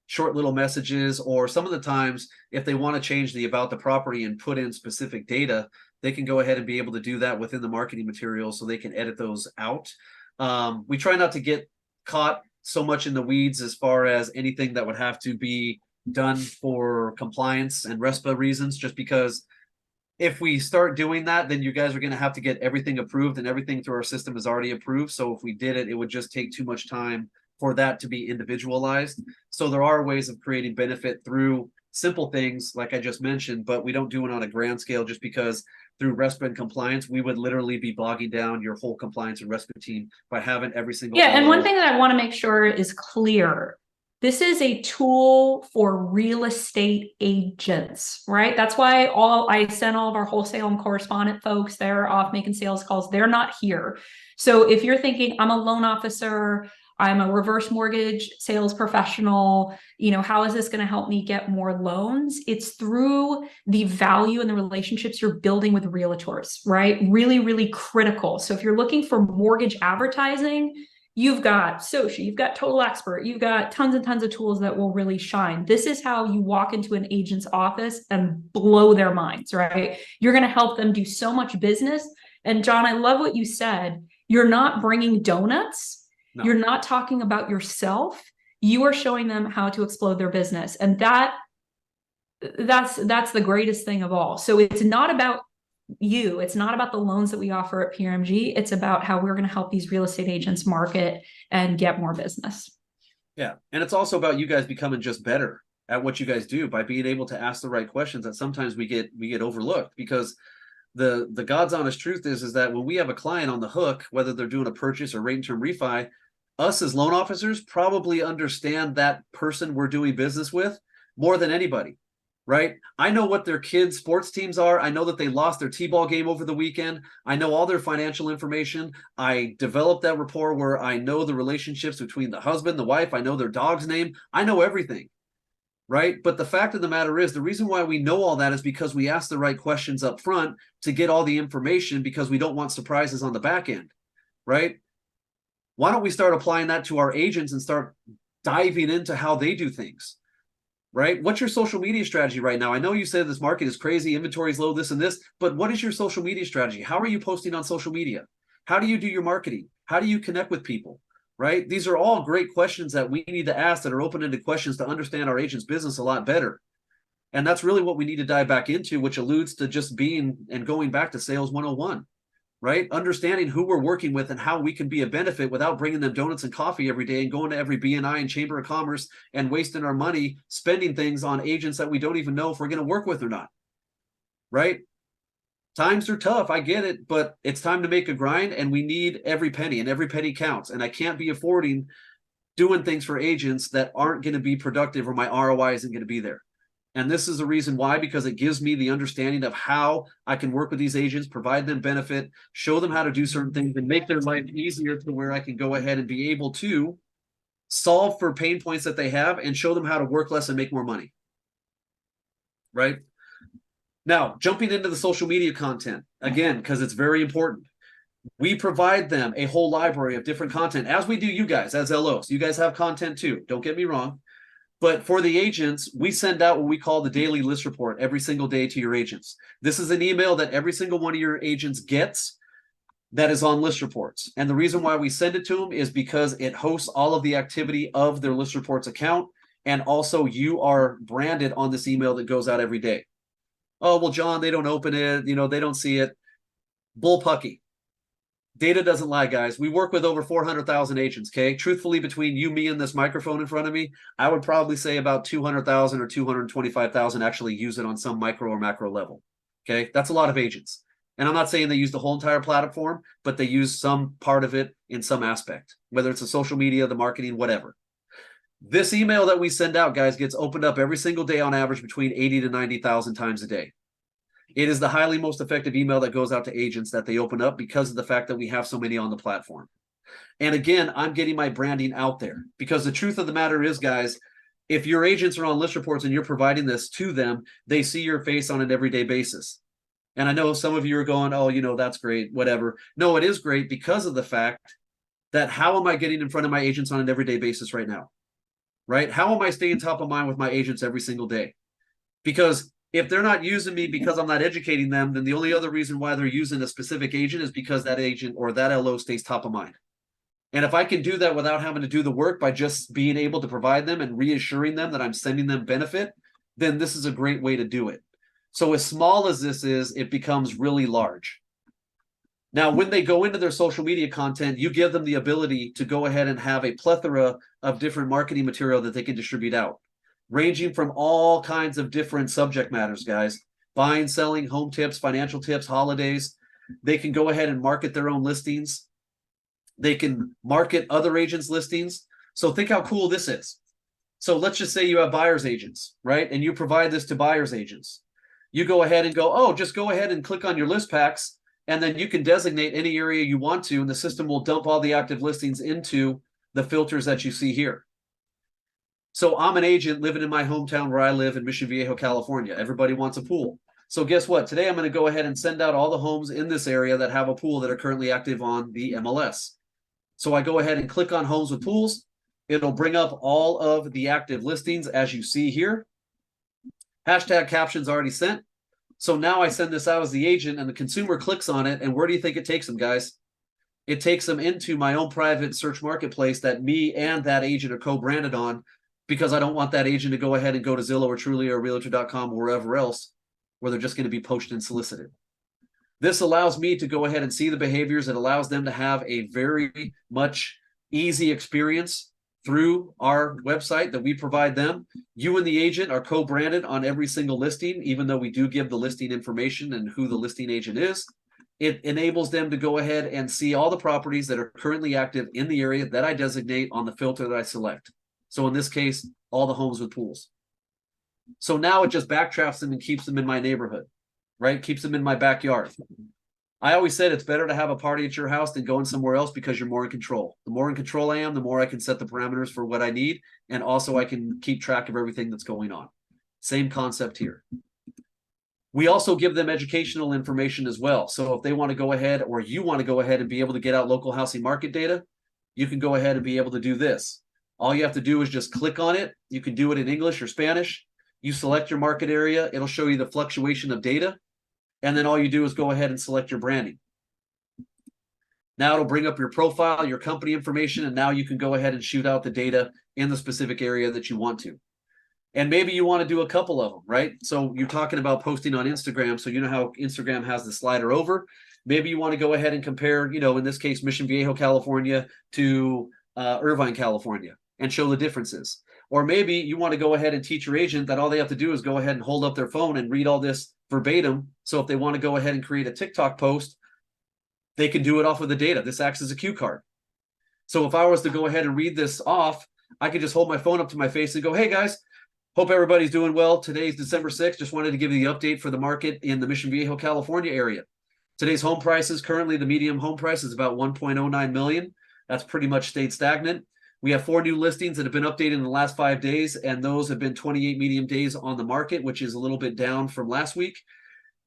short little messages, or some of the times if they want to change the about the property and put in specific data, they can go ahead and be able to do that within the marketing materials, so they can edit those out. We try not to get caught so much in the weeds as far as anything that would have to be done for compliance and RESPA reasons, just because if we start doing that, then you guys are going to have to get everything approved, and everything through our system is already approved. So if we did it, it would just take too much time for that to be individualized. So there are ways of creating benefit through simple things like I just mentioned, but we don't do it on a grand scale, just because through RESPA and compliance, we would literally be bogging down your whole compliance and RESPA team by having every single. Yeah, and one thing that I want to make sure is clear. This is a tool for real estate agents, right? That's why I send all of our wholesale and correspondent folks, they're off making sales calls. They're not here. So if you're thinking, I'm a loan officer, I'm a reverse mortgage sales professional, how is this going to help me get more loans? It's through the value and the relationships you're building with realtors, right? Really, really critical. So if you're looking for mortgage advertising, you've got Soci, you've got Total Expert, you've got tons and tons of tools that will really shine. This is how you walk into an agent's office and blow their minds, right? You're going to help them do so much business. And John, I love what you said. You're not bringing donuts. No. You're not talking about yourself. You are showing them how to explode their business. And that's the greatest thing of all. So it's not about you. It's not about the loans that we offer at Pure MG. It's about how we're going to help these real estate agents market and get more business. Yeah. And it's also about you guys becoming just better at what you guys do by being able to ask the right questions that sometimes we get overlooked, because the God's honest truth is that when we have a client on the hook, whether they're doing a purchase or rate and term refi, us as loan officers probably understand that person we're doing business with more than anybody, right? I know what their kids' sports teams are. I know that they lost their t-ball game over the weekend. I know all their financial information. I developed that rapport where I know the relationships between the husband, the wife. I know their dog's name. I know everything, right? But the fact of the matter is, the reason why we know all that is because we ask the right questions up front to get all the information, because we don't want surprises on the back end, right? Why don't we start applying that to our agents and start diving into how they do things, right? What's your social media strategy right now? I know you said this market is crazy, inventory is low, this and this, but what is your social media strategy? How are you posting on social media? How do you do your marketing? How do you connect with people, right? These are all great questions that we need to ask, that are open-ended questions to understand our agent's business a lot better. And that's really what we need to dive back into, which alludes to just being and going back to sales 101. Right? Understanding who we're working with and how we can be a benefit without bringing them donuts and coffee every day and going to every BNI and Chamber of Commerce and wasting our money spending things on agents that we don't even know if we're going to work with or not. Right? Times are tough. I get it, but it's time to make a grind, and we need every penny, and every penny counts. And I can't be affording doing things for agents that aren't going to be productive, or my ROI isn't going to be there. And this is the reason why, because it gives me the understanding of how I can work with these agents, provide them benefit, show them how to do certain things, and make their life easier to where I can go ahead and be able to solve for pain points that they have and show them how to work less and make more money. Right? Now, jumping into the social media content, again, because it's very important. We provide them a whole library of different content, as we do you guys as LOs. You guys have content too. Don't get me wrong. But for the agents, we send out what we call the daily list report every single day to your agents. This is an email that every single one of your agents gets that is on list reports. And the reason why we send it to them is because it hosts all of the activity of their list reports account. And also you are branded on this email that goes out every day. Oh, well, John, they don't open it. They don't see it. Bullpucky. Data doesn't lie, guys. We work with over 400,000 agents, okay? Truthfully, between you, me, and this microphone in front of me, I would probably say about 200,000 or 225,000 actually use it on some micro or macro level, okay? That's a lot of agents. And I'm not saying they use the whole entire platform, but they use some part of it in some aspect, whether it's the social media, the marketing, whatever. This email that we send out, guys, gets opened up every single day on average between 80 to 90,000 times a day. It is the highly most effective email that goes out to agents that they open up because of the fact that we have so many on the platform. And again, I'm getting my branding out there because the truth of the matter is, guys, if your agents are on list reports and you're providing this to them, they see your face on an everyday basis. And I know some of you are going, oh, that's great, whatever. No, it is great because of the fact that how am I getting in front of my agents on an everyday basis right now? Right? How am I staying top of mind with my agents every single day? Because if they're not using me because I'm not educating them, then the only other reason why they're using a specific agent is because that agent or that LO stays top of mind. And if I can do that without having to do the work by just being able to provide them and reassuring them that I'm sending them benefit, then this is a great way to do it. So as small as this is, it becomes really large. Now, when they go into their social media content, you give them the ability to go ahead and have a plethora of different marketing material that they can distribute out, ranging from all kinds of different subject matters, guys. Buying, selling, home tips, financial tips, holidays. They can go ahead and market their own listings. They can market other agents' listings. So think how cool this is. So let's just say you have buyer's agents, right? And you provide this to buyer's agents. You go ahead and go, oh, just go ahead and click on your list packs, and then you can designate any area you want to, and the system will dump all the active listings into the filters that you see here. So I'm an agent living in my hometown where I live in Mission Viejo, California. Everybody wants a pool. So guess what? Today I'm going to go ahead and send out all the homes in this area that have a pool that are currently active on the MLS. So I go ahead and click on homes with pools. It'll bring up all of the active listings as you see here. Hashtag captions already sent. So now I send this out as the agent and the consumer clicks on it. And where do you think it takes them, guys? It takes them into my own private search marketplace that me and that agent are co-branded on, because I don't want that agent to go ahead and go to Zillow or Trulia or Realtor.com or wherever else where they're just going to be poached and solicited. This allows me to go ahead and see the behaviors. It allows them to have a very much easy experience through our website that we provide them. You and the agent are co-branded on every single listing, even though we do give the listing information and who the listing agent is. It enables them to go ahead and see all the properties that are currently active in the area that I designate on the filter that I select. So in this case, all the homes with pools. So now it just backtraps them and keeps them in my neighborhood, right? Keeps them in my backyard. I always said it's better to have a party at your house than going somewhere else because you're more in control. The more in control I am, the more I can set the parameters for what I need. And also I can keep track of everything that's going on. Same concept here. We also give them educational information as well. So if they want to go ahead, or you want to go ahead and be able to get out local housing market data, you can go ahead and be able to do this. All you have to do is just click on it. You can do it in English or Spanish. You select your market area. It'll show you the fluctuation of data. And then all you do is go ahead and select your branding. Now it'll bring up your profile, your company information, and now you can go ahead and shoot out the data in the specific area that you want to. And maybe you want to do a couple of them, right? So you're talking about posting on Instagram. So you know how Instagram has the slider over. Maybe you want to go ahead and compare, in this case, Mission Viejo, California to Irvine, California, and show the differences. Or maybe you want to go ahead and teach your agent that all they have to do is go ahead and hold up their phone and read all this verbatim. So if they want to go ahead and create a TikTok post, they can do it off of the data. This acts as a cue card. So if I was to go ahead and read this off, I could just hold my phone up to my face and go, hey guys, hope everybody's doing well. Today's December 6th. Just wanted to give you the update for the market in the Mission Viejo, California area. Today's home prices, currently the medium home price is about 1.09 million. That's pretty much stayed stagnant. We have 4 new listings that have been updated in the last 5 days, and those have been 28 medium days on the market, which is a little bit down from last week.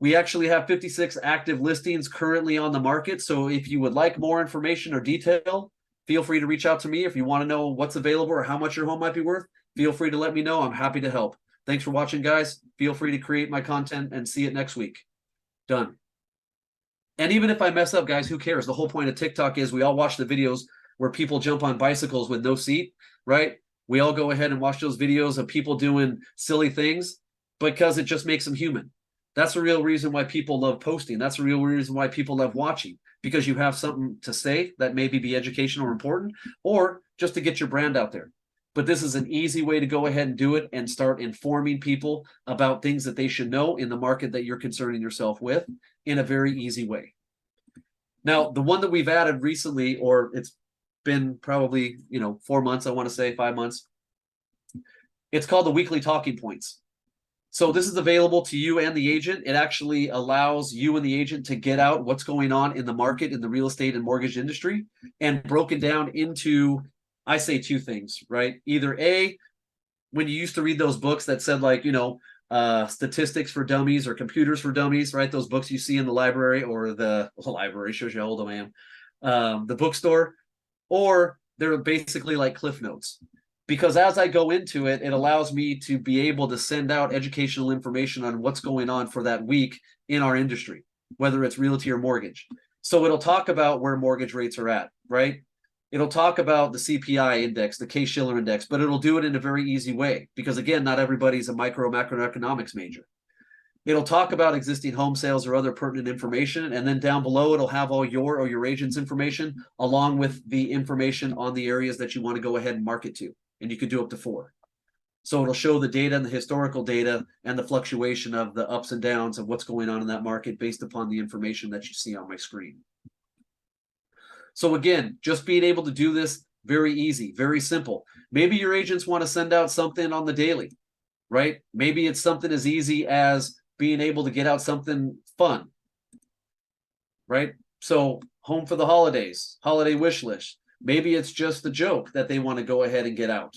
We actually have 56 active listings currently on the market. So if you would like more information or detail, feel free to reach out to me. If you want to know what's available or how much your home might be worth, feel free to let me know. I'm happy to help. Thanks for watching, guys. Feel free to create my content and see it next week. Done. And even if I mess up, guys, who cares? The whole point of TikTok is we all watch the videos where people jump on bicycles with no seat, right? We all go ahead and watch those videos of people doing silly things because it just makes them human. That's the real reason why people love posting. That's the real reason why people love watching, because you have something to say that maybe be educational or important, or just to get your brand out there. But this is an easy way to go ahead and do it and start informing people about things that they should know in the market that you're concerning yourself with in a very easy way. Now, the one that we've added recently, or it's been probably, 4 months, I want to say 5 months. It's called the weekly talking points. So this is available to you and the agent. It actually allows you and the agent to get out what's going on in the market, in the real estate and mortgage industry, and broken down into, I say, two things, right? Either A, when you used to read those books that said like, statistics for dummies or computers for dummies, right? Those books you see in the library, or the library shows you how old I am, the bookstore, or they're basically like Cliff Notes. Because as I go into it, it allows me to be able to send out educational information on what's going on for that week in our industry, whether it's realty or mortgage. So it'll talk about where mortgage rates are at, right? It'll talk about the CPI index, the Case-Shiller index, but it'll do it in a very easy way because, again, not everybody's a macroeconomics major. It'll talk about existing home sales or other pertinent information, and then down below it'll have all your or your agent's information along with the information on the areas that you want to go ahead and market to. And you could do up to 4. So it'll show the data and the historical data and the fluctuation of the ups and downs of what's going on in that market based upon the information that you see on my screen. So again, just being able to do this, very easy, very simple. Maybe your agents want to send out something on the daily, right? Maybe it's something as easy as being able to get out something fun, right? So home for the holidays, holiday wish list. Maybe it's just the joke that they want to go ahead and get out,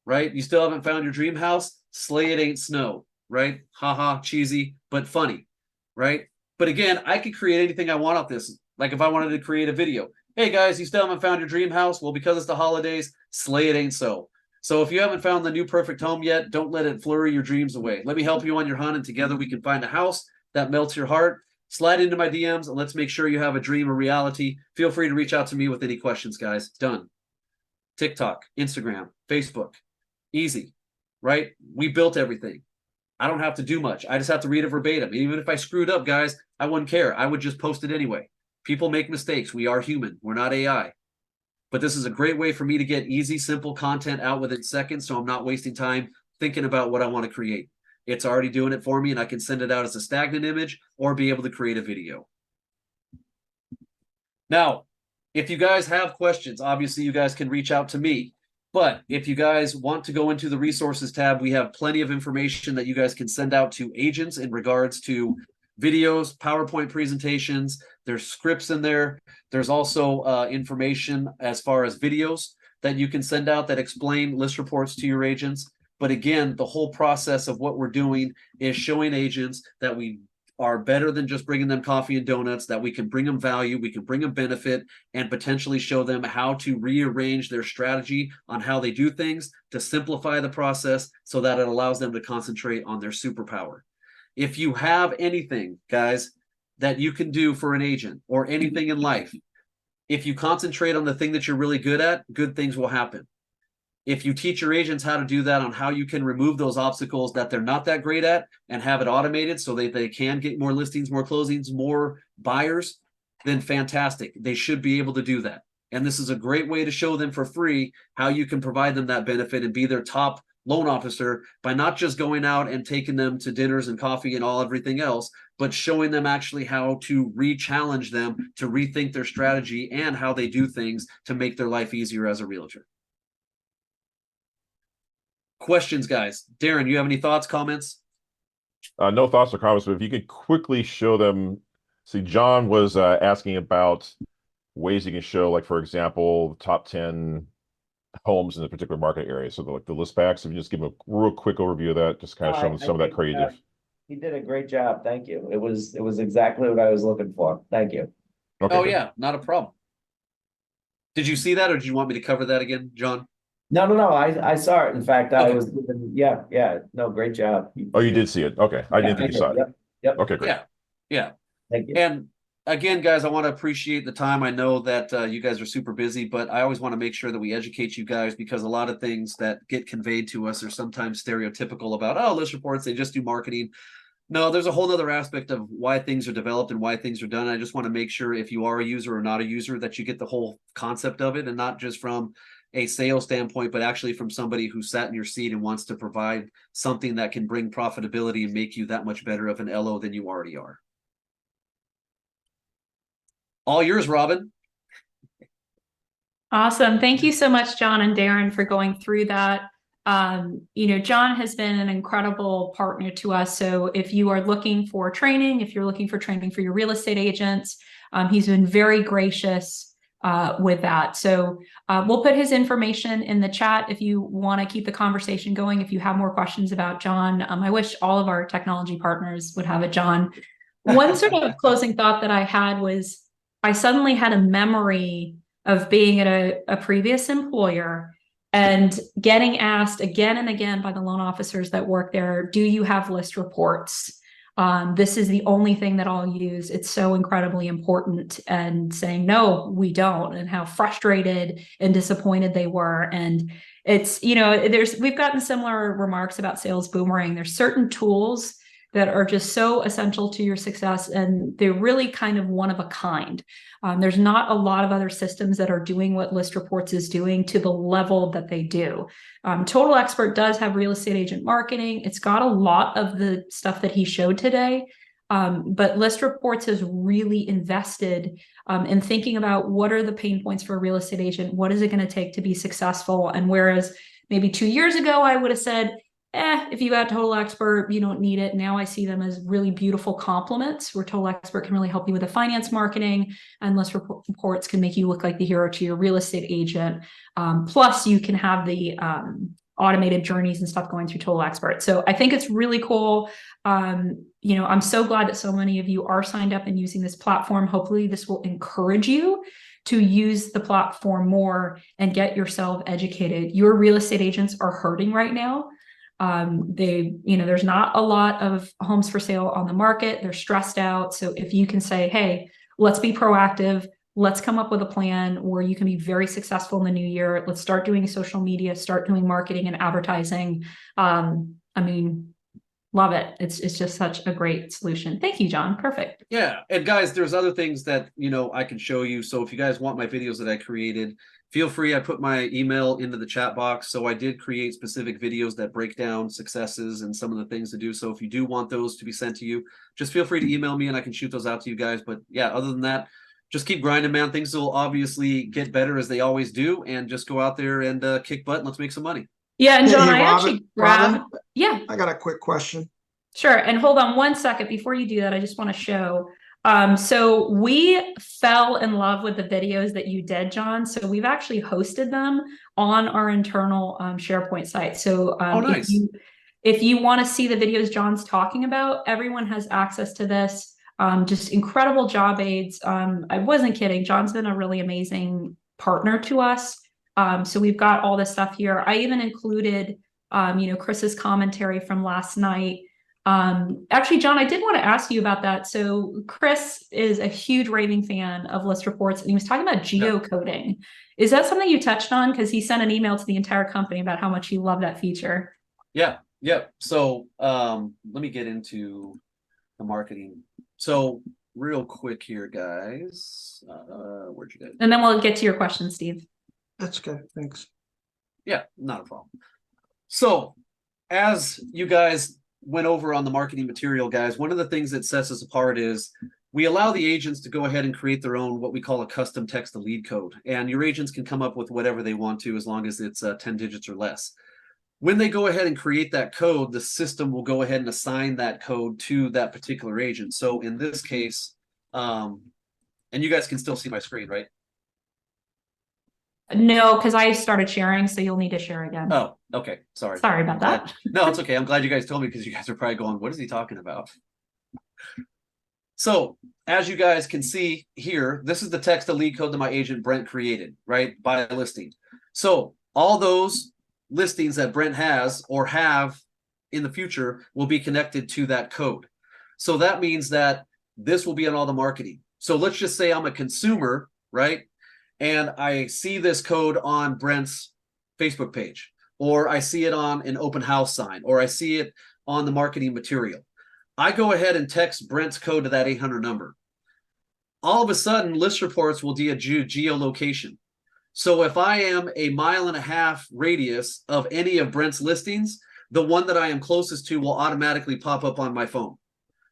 right? You still haven't found your dream house? Slay It Ain't Snow, right? Haha, cheesy, but funny, right? But again, I could create anything I want off this. Like if I wanted to create a video. Hey guys, you still haven't found your dream house? Well, because it's the holidays, slay it ain't so. So if you haven't found the new perfect home yet, don't let it flurry your dreams away. Let me help you on your hunt, and together we can find a house that melts your heart. Slide into my DMs and let's make sure you have a dream a reality. Feel free to reach out to me with any questions, guys. Done. TikTok, Instagram, Facebook. Easy, right? We built everything. I don't have to do much. I just have to read it verbatim. Even if I screwed up, guys, I wouldn't care. I would just post it anyway. People make mistakes. We are human. We're not AI. But this is a great way for me to get easy, simple content out within seconds, so I'm not wasting time thinking about what I want to create. It's already doing it for me, and I can send it out as a stagnant image or be able to create a video. Now, if you guys have questions, obviously you guys can reach out to me. But if you guys want to go into the resources tab, we have plenty of information that you guys can send out to agents in regards to videos, PowerPoint presentations. There's scripts in there. There's also information as far as videos that you can send out that explain list reports to your agents. But again, the whole process of what we're doing is showing agents that we are better than just bringing them coffee and donuts, that we can bring them value, we can bring them benefit, and potentially show them how to rearrange their strategy on how they do things to simplify the process so that it allows them to concentrate on their superpower. If you have anything, guys, that you can do for an agent or anything in life, if you concentrate on the thing that you're really good at, good things will happen. If you teach your agents how to do that, on how you can remove those obstacles that they're not that great at and have it automated so that they can get more listings, more closings, more buyers, then fantastic. They should be able to do that. And this is a great way to show them for free how you can provide them that benefit and be their top loan officer by not just going out and taking them to dinners and coffee and everything else, but showing them actually how to re-challenge them to rethink their strategy and how they do things to make their life easier as a realtor. Questions, guys? Darren, you have any thoughts, comments? No thoughts or comments, but if you could quickly show them. See, John was asking about ways you can show, like, for example, the top 10 homes in a particular market area. So the list backs, if you just give them a real quick overview of that, just kind of show them some of that creative. He did a great job. Thank you. It was exactly what I was looking for. Thank you. Okay, Oh, good. yeah, not a problem. Did you see that, or did you want me to cover that again, John? No, I saw it. In fact, I Okay. was, yeah, no, great job. Oh, you did see it. Okay. I didn't Yeah, think you saw it. Yep, Okay, great. Yeah, yeah. thank you. And again, guys, I want to appreciate the time. I know that you guys are super busy, but I always want to make sure that we educate you guys because a lot of things that get conveyed to us are sometimes stereotypical about, oh, list reports, they just do marketing. No, there's a whole nother aspect of why things are developed and why things are done. I just want to make sure if you are a user or not a user that you get the whole concept of it and not just from a sales standpoint, but actually from somebody who sat in your seat and wants to provide something that can bring profitability and make you that much better of an LO than you already are. All yours, Robin. Awesome. Thank you so much, John and Darren, for going through that. John has been an incredible partner to us. So if you are looking for training, if you're looking for training for your real estate agents, he's been very gracious with that. So we'll put his information in the chat if you want to keep the conversation going. If you have more questions about John, I wish all of our technology partners would have a John. One sort of closing thought that I had was I suddenly had a memory of being at a previous employer and getting asked again and again by the loan officers that work there, do you have list reports? This is the only thing that I'll use. It's so incredibly important, and saying, no, we don't, and how frustrated and disappointed they were. And it's, we've gotten similar remarks about Sales Boomerang. There's certain tools that are just so essential to your success, and they're really kind of one of a kind. There's not a lot of other systems that are doing what List Reports is doing to the level that they do. Total Expert does have real estate agent marketing. It's got a lot of the stuff that he showed today, but List Reports has really invested in thinking about what are the pain points for a real estate agent? What is it going to take to be successful? And whereas maybe 2 years ago, I would have said, if you got Total Expert, you don't need it. Now I see them as really beautiful complements where Total Expert can really help you with the finance marketing, and List Reports can make you look like the hero to your real estate agent. Plus you can have the automated journeys and stuff going through Total Expert. So I think it's really cool. I'm so glad that so many of you are signed up and using this platform. Hopefully this will encourage you to use the platform more and get yourself educated. Your real estate agents are hurting right now. There's not a lot of homes for sale on the market. They're stressed out. So if you can say, hey, let's be proactive, let's come up with a plan where you can be very successful in the new year. Let's start doing social media, start doing marketing and advertising. Love it. It's just such a great solution. Thank you, John. Perfect. Yeah. And guys, there's other things that, I can show you. So if you guys want my videos that I created, feel free. I put my email into the chat box. So I did create specific videos that break down successes and some of the things to do. So if you do want those to be sent to you, just feel free to email me and I can shoot those out to you guys. But yeah, other than that, just keep grinding, man. Things will obviously get better as they always do. And just go out there and kick butt and let's make some money. Yeah. And John, Hey, I actually grabbed, yeah. I got a quick question. Sure. And hold on 1 second before you do that. I just want to show. So we fell in love with the videos that you did, John. So we've actually hosted them on our internal SharePoint site. So nice. if you want to see the videos John's talking about, everyone has access to this. Just incredible job aids. I wasn't kidding. John's been a really amazing partner to us. So we've got all this stuff here. I even included, Chris's commentary from last night. Actually, John, I did want to ask you about that. So Chris is a huge raving fan of List Reports, and he was talking about geocoding. Is that something you touched on? Because he sent an email to the entire company about how much he loved that feature. Yeah. So let me get into the marketing. So real quick here, guys. Where'd you go? And then we'll get to your question, Steve. That's good. Thanks. Yeah, not a problem. So as you guys went over on the marketing material, guys, one of the things that sets us apart is we allow the agents to go ahead and create their own, what we call a custom text to lead code. And your agents can come up with whatever they want to, as long as it's 10 digits or less. When they go ahead and create that code, the system will go ahead and assign that code to that particular agent. So in this case, and you guys can still see my screen, right? No, because I started sharing, so you'll need to share again. Oh, okay. Sorry. Sorry about that. No, it's okay. I'm glad you guys told me, because you guys are probably going, what is he talking about? So as you guys can see here, this is the text to lead code that my agent Brent created, right? By listing. So all those listings that Brent has or have in the future will be connected to that code. So that means that this will be on all the marketing. So let's just say I'm a consumer, right? And I see this code on Brent's Facebook page, or I see it on an open house sign, or I see it on the marketing material. I go ahead and text Brent's code to that 800 number. All of a sudden, List Reports will do a geolocation. So if I am a 1.5 mile radius of any of Brent's listings, the one that I am closest to will automatically pop up on my phone.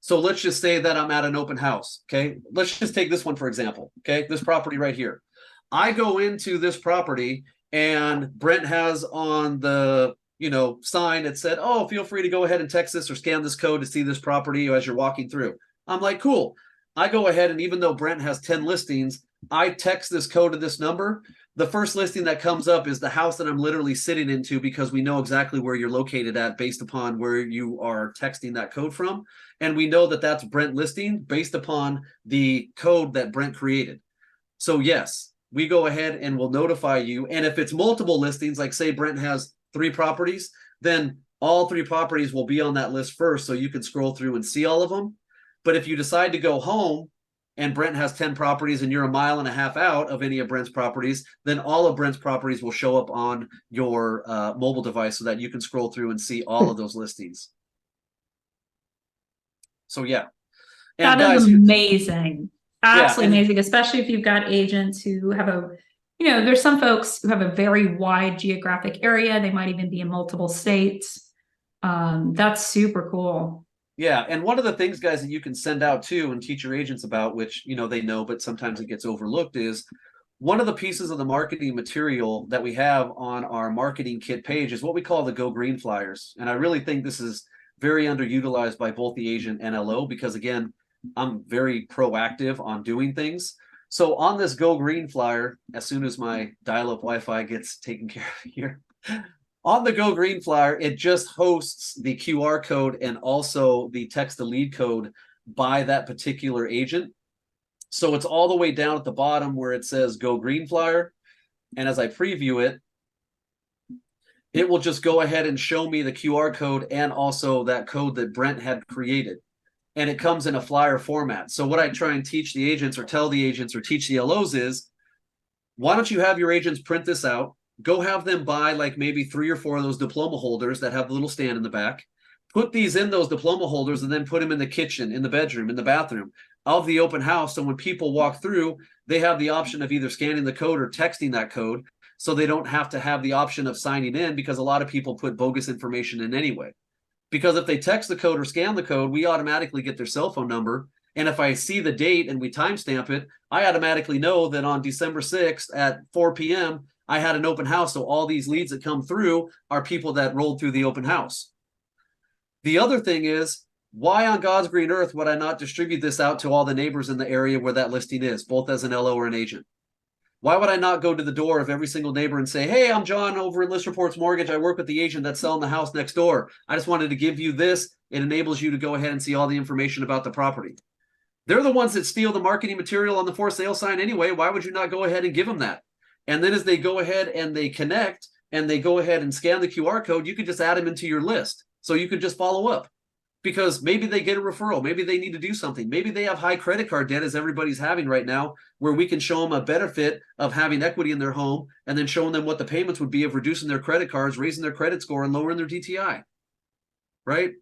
So let's just say that I'm at an open house. Okay. Let's just take this one, for example. Okay. This property right here. I go into this property and Brent has on the, sign that said, oh, feel free to go ahead and text this or scan this code to see this property as you're walking through. I'm like, cool. I go ahead and even though Brent has 10 listings, I text this code to this number. The first listing that comes up is the house that I'm literally sitting into because we know exactly where you're located at based upon where you are texting that code from. And we know that that's Brent listing based upon the code that Brent created. So yes, we go ahead and we'll notify you. And if it's multiple listings, like say Brent has 3 properties, then all 3 properties will be on that list first. So you can scroll through and see all of them. But if you decide to go home and Brent has 10 properties and you're 1.5 miles out of any of Brent's properties, then all of Brent's properties will show up on your mobile device so that you can scroll through and see all of those listings. So yeah. And That is guys, amazing. Absolutely and- amazing, especially if you've got agents who have there's some folks who have a very wide geographic area. They might even be in multiple states. That's super cool. Yeah, and one of the things, guys, that you can send out too and teach your agents about, which they know, but sometimes it gets overlooked, is one of the pieces of the marketing material that we have on our marketing kit page is what we call the Go Green flyers. And I really think this is very underutilized by both the agent and LO because, again, I'm very proactive on doing things. So on this Go Green flyer, as soon as my dial-up Wi-Fi gets taken care of here, on the Go Green flyer, it just hosts the QR code and also the text to lead code by that particular agent. So it's all the way down at the bottom where it says Go Green flyer. And as I preview it, it will just go ahead and show me the QR code and also that code that Brent had created. And it comes in a flyer format. So what I try and teach the agents or tell the agents or teach the LOs is, why don't you have your agents print this out? Go have them buy like maybe 3 or 4 of those diploma holders that have the little stand in the back. Put these in those diploma holders and then put them in the kitchen, in the bedroom, in the bathroom of the open house. So when people walk through, they have the option of either scanning the code or texting that code. So they don't have to have the option of signing in because a lot of people put bogus information in anyway. Because if they text the code or scan the code, we automatically get their cell phone number. And if I see the date and we timestamp it, I automatically know that on December 6th at 4 p.m., I had an open house. So all these leads that come through are people that rolled through the open house. The other thing is, why on God's green earth would I not distribute this out to all the neighbors in the area where that listing is, both as an LO or an agent? Why would I not go to the door of every single neighbor and say, hey, I'm John over at List Reports Mortgage. I work with the agent that's selling the house next door. I just wanted to give you this. It enables you to go ahead and see all the information about the property. They're the ones that steal the marketing material on the for sale sign anyway. Why would you not go ahead and give them that? And then as they go ahead and they connect and they go ahead and scan the QR code, you could just add them into your list. So you could just follow up. Because maybe they get a referral. Maybe they need to do something. Maybe they have high credit card debt as everybody's having right now, where we can show them a benefit of having equity in their home and then showing them what the payments would be of reducing their credit cards, raising their credit score, and lowering their DTI. Right?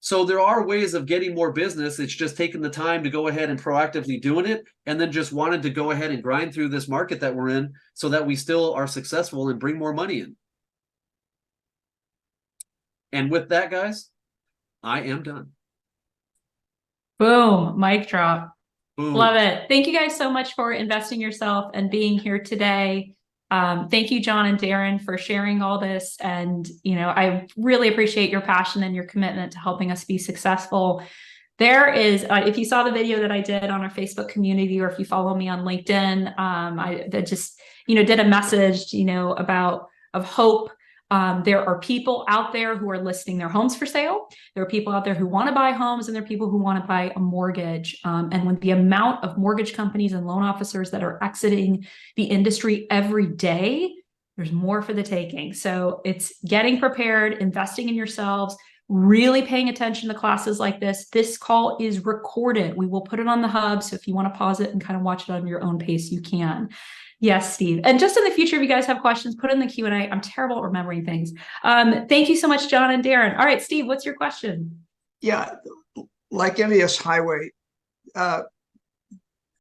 So there are ways of getting more business. It's just taking the time to go ahead and proactively doing it and then just wanted to go ahead and grind through this market that we're in so that we still are successful and bring more money in. And with that, guys, I am done. Boom, mic drop. Boom. Love it. Thank you guys so much for investing yourself and being here today. Thank you, John and Darren, for sharing all this. And, I really appreciate your passion and your commitment to helping us be successful. There is, if you saw the video that I did on our Facebook community, or if you follow me on LinkedIn, I just, did a message, about of hope. There are people out there who are listing their homes for sale. There are people out there who want to buy homes, and there are people who want to buy a mortgage. And with the amount of mortgage companies and loan officers that are exiting the industry every day, There's more for the taking. So it's getting prepared, investing in yourselves, really paying attention to classes like this. This call is recorded. We will put it on the hub. So if you want to pause it and kind of watch it on your own pace, you can. Yes, Steve. And just in the future, if you guys have questions, put in the Q&A. I'm terrible at remembering things. Thank you so much, John and Darren. All right, Steve, what's your question? Yeah, like MAS Highway,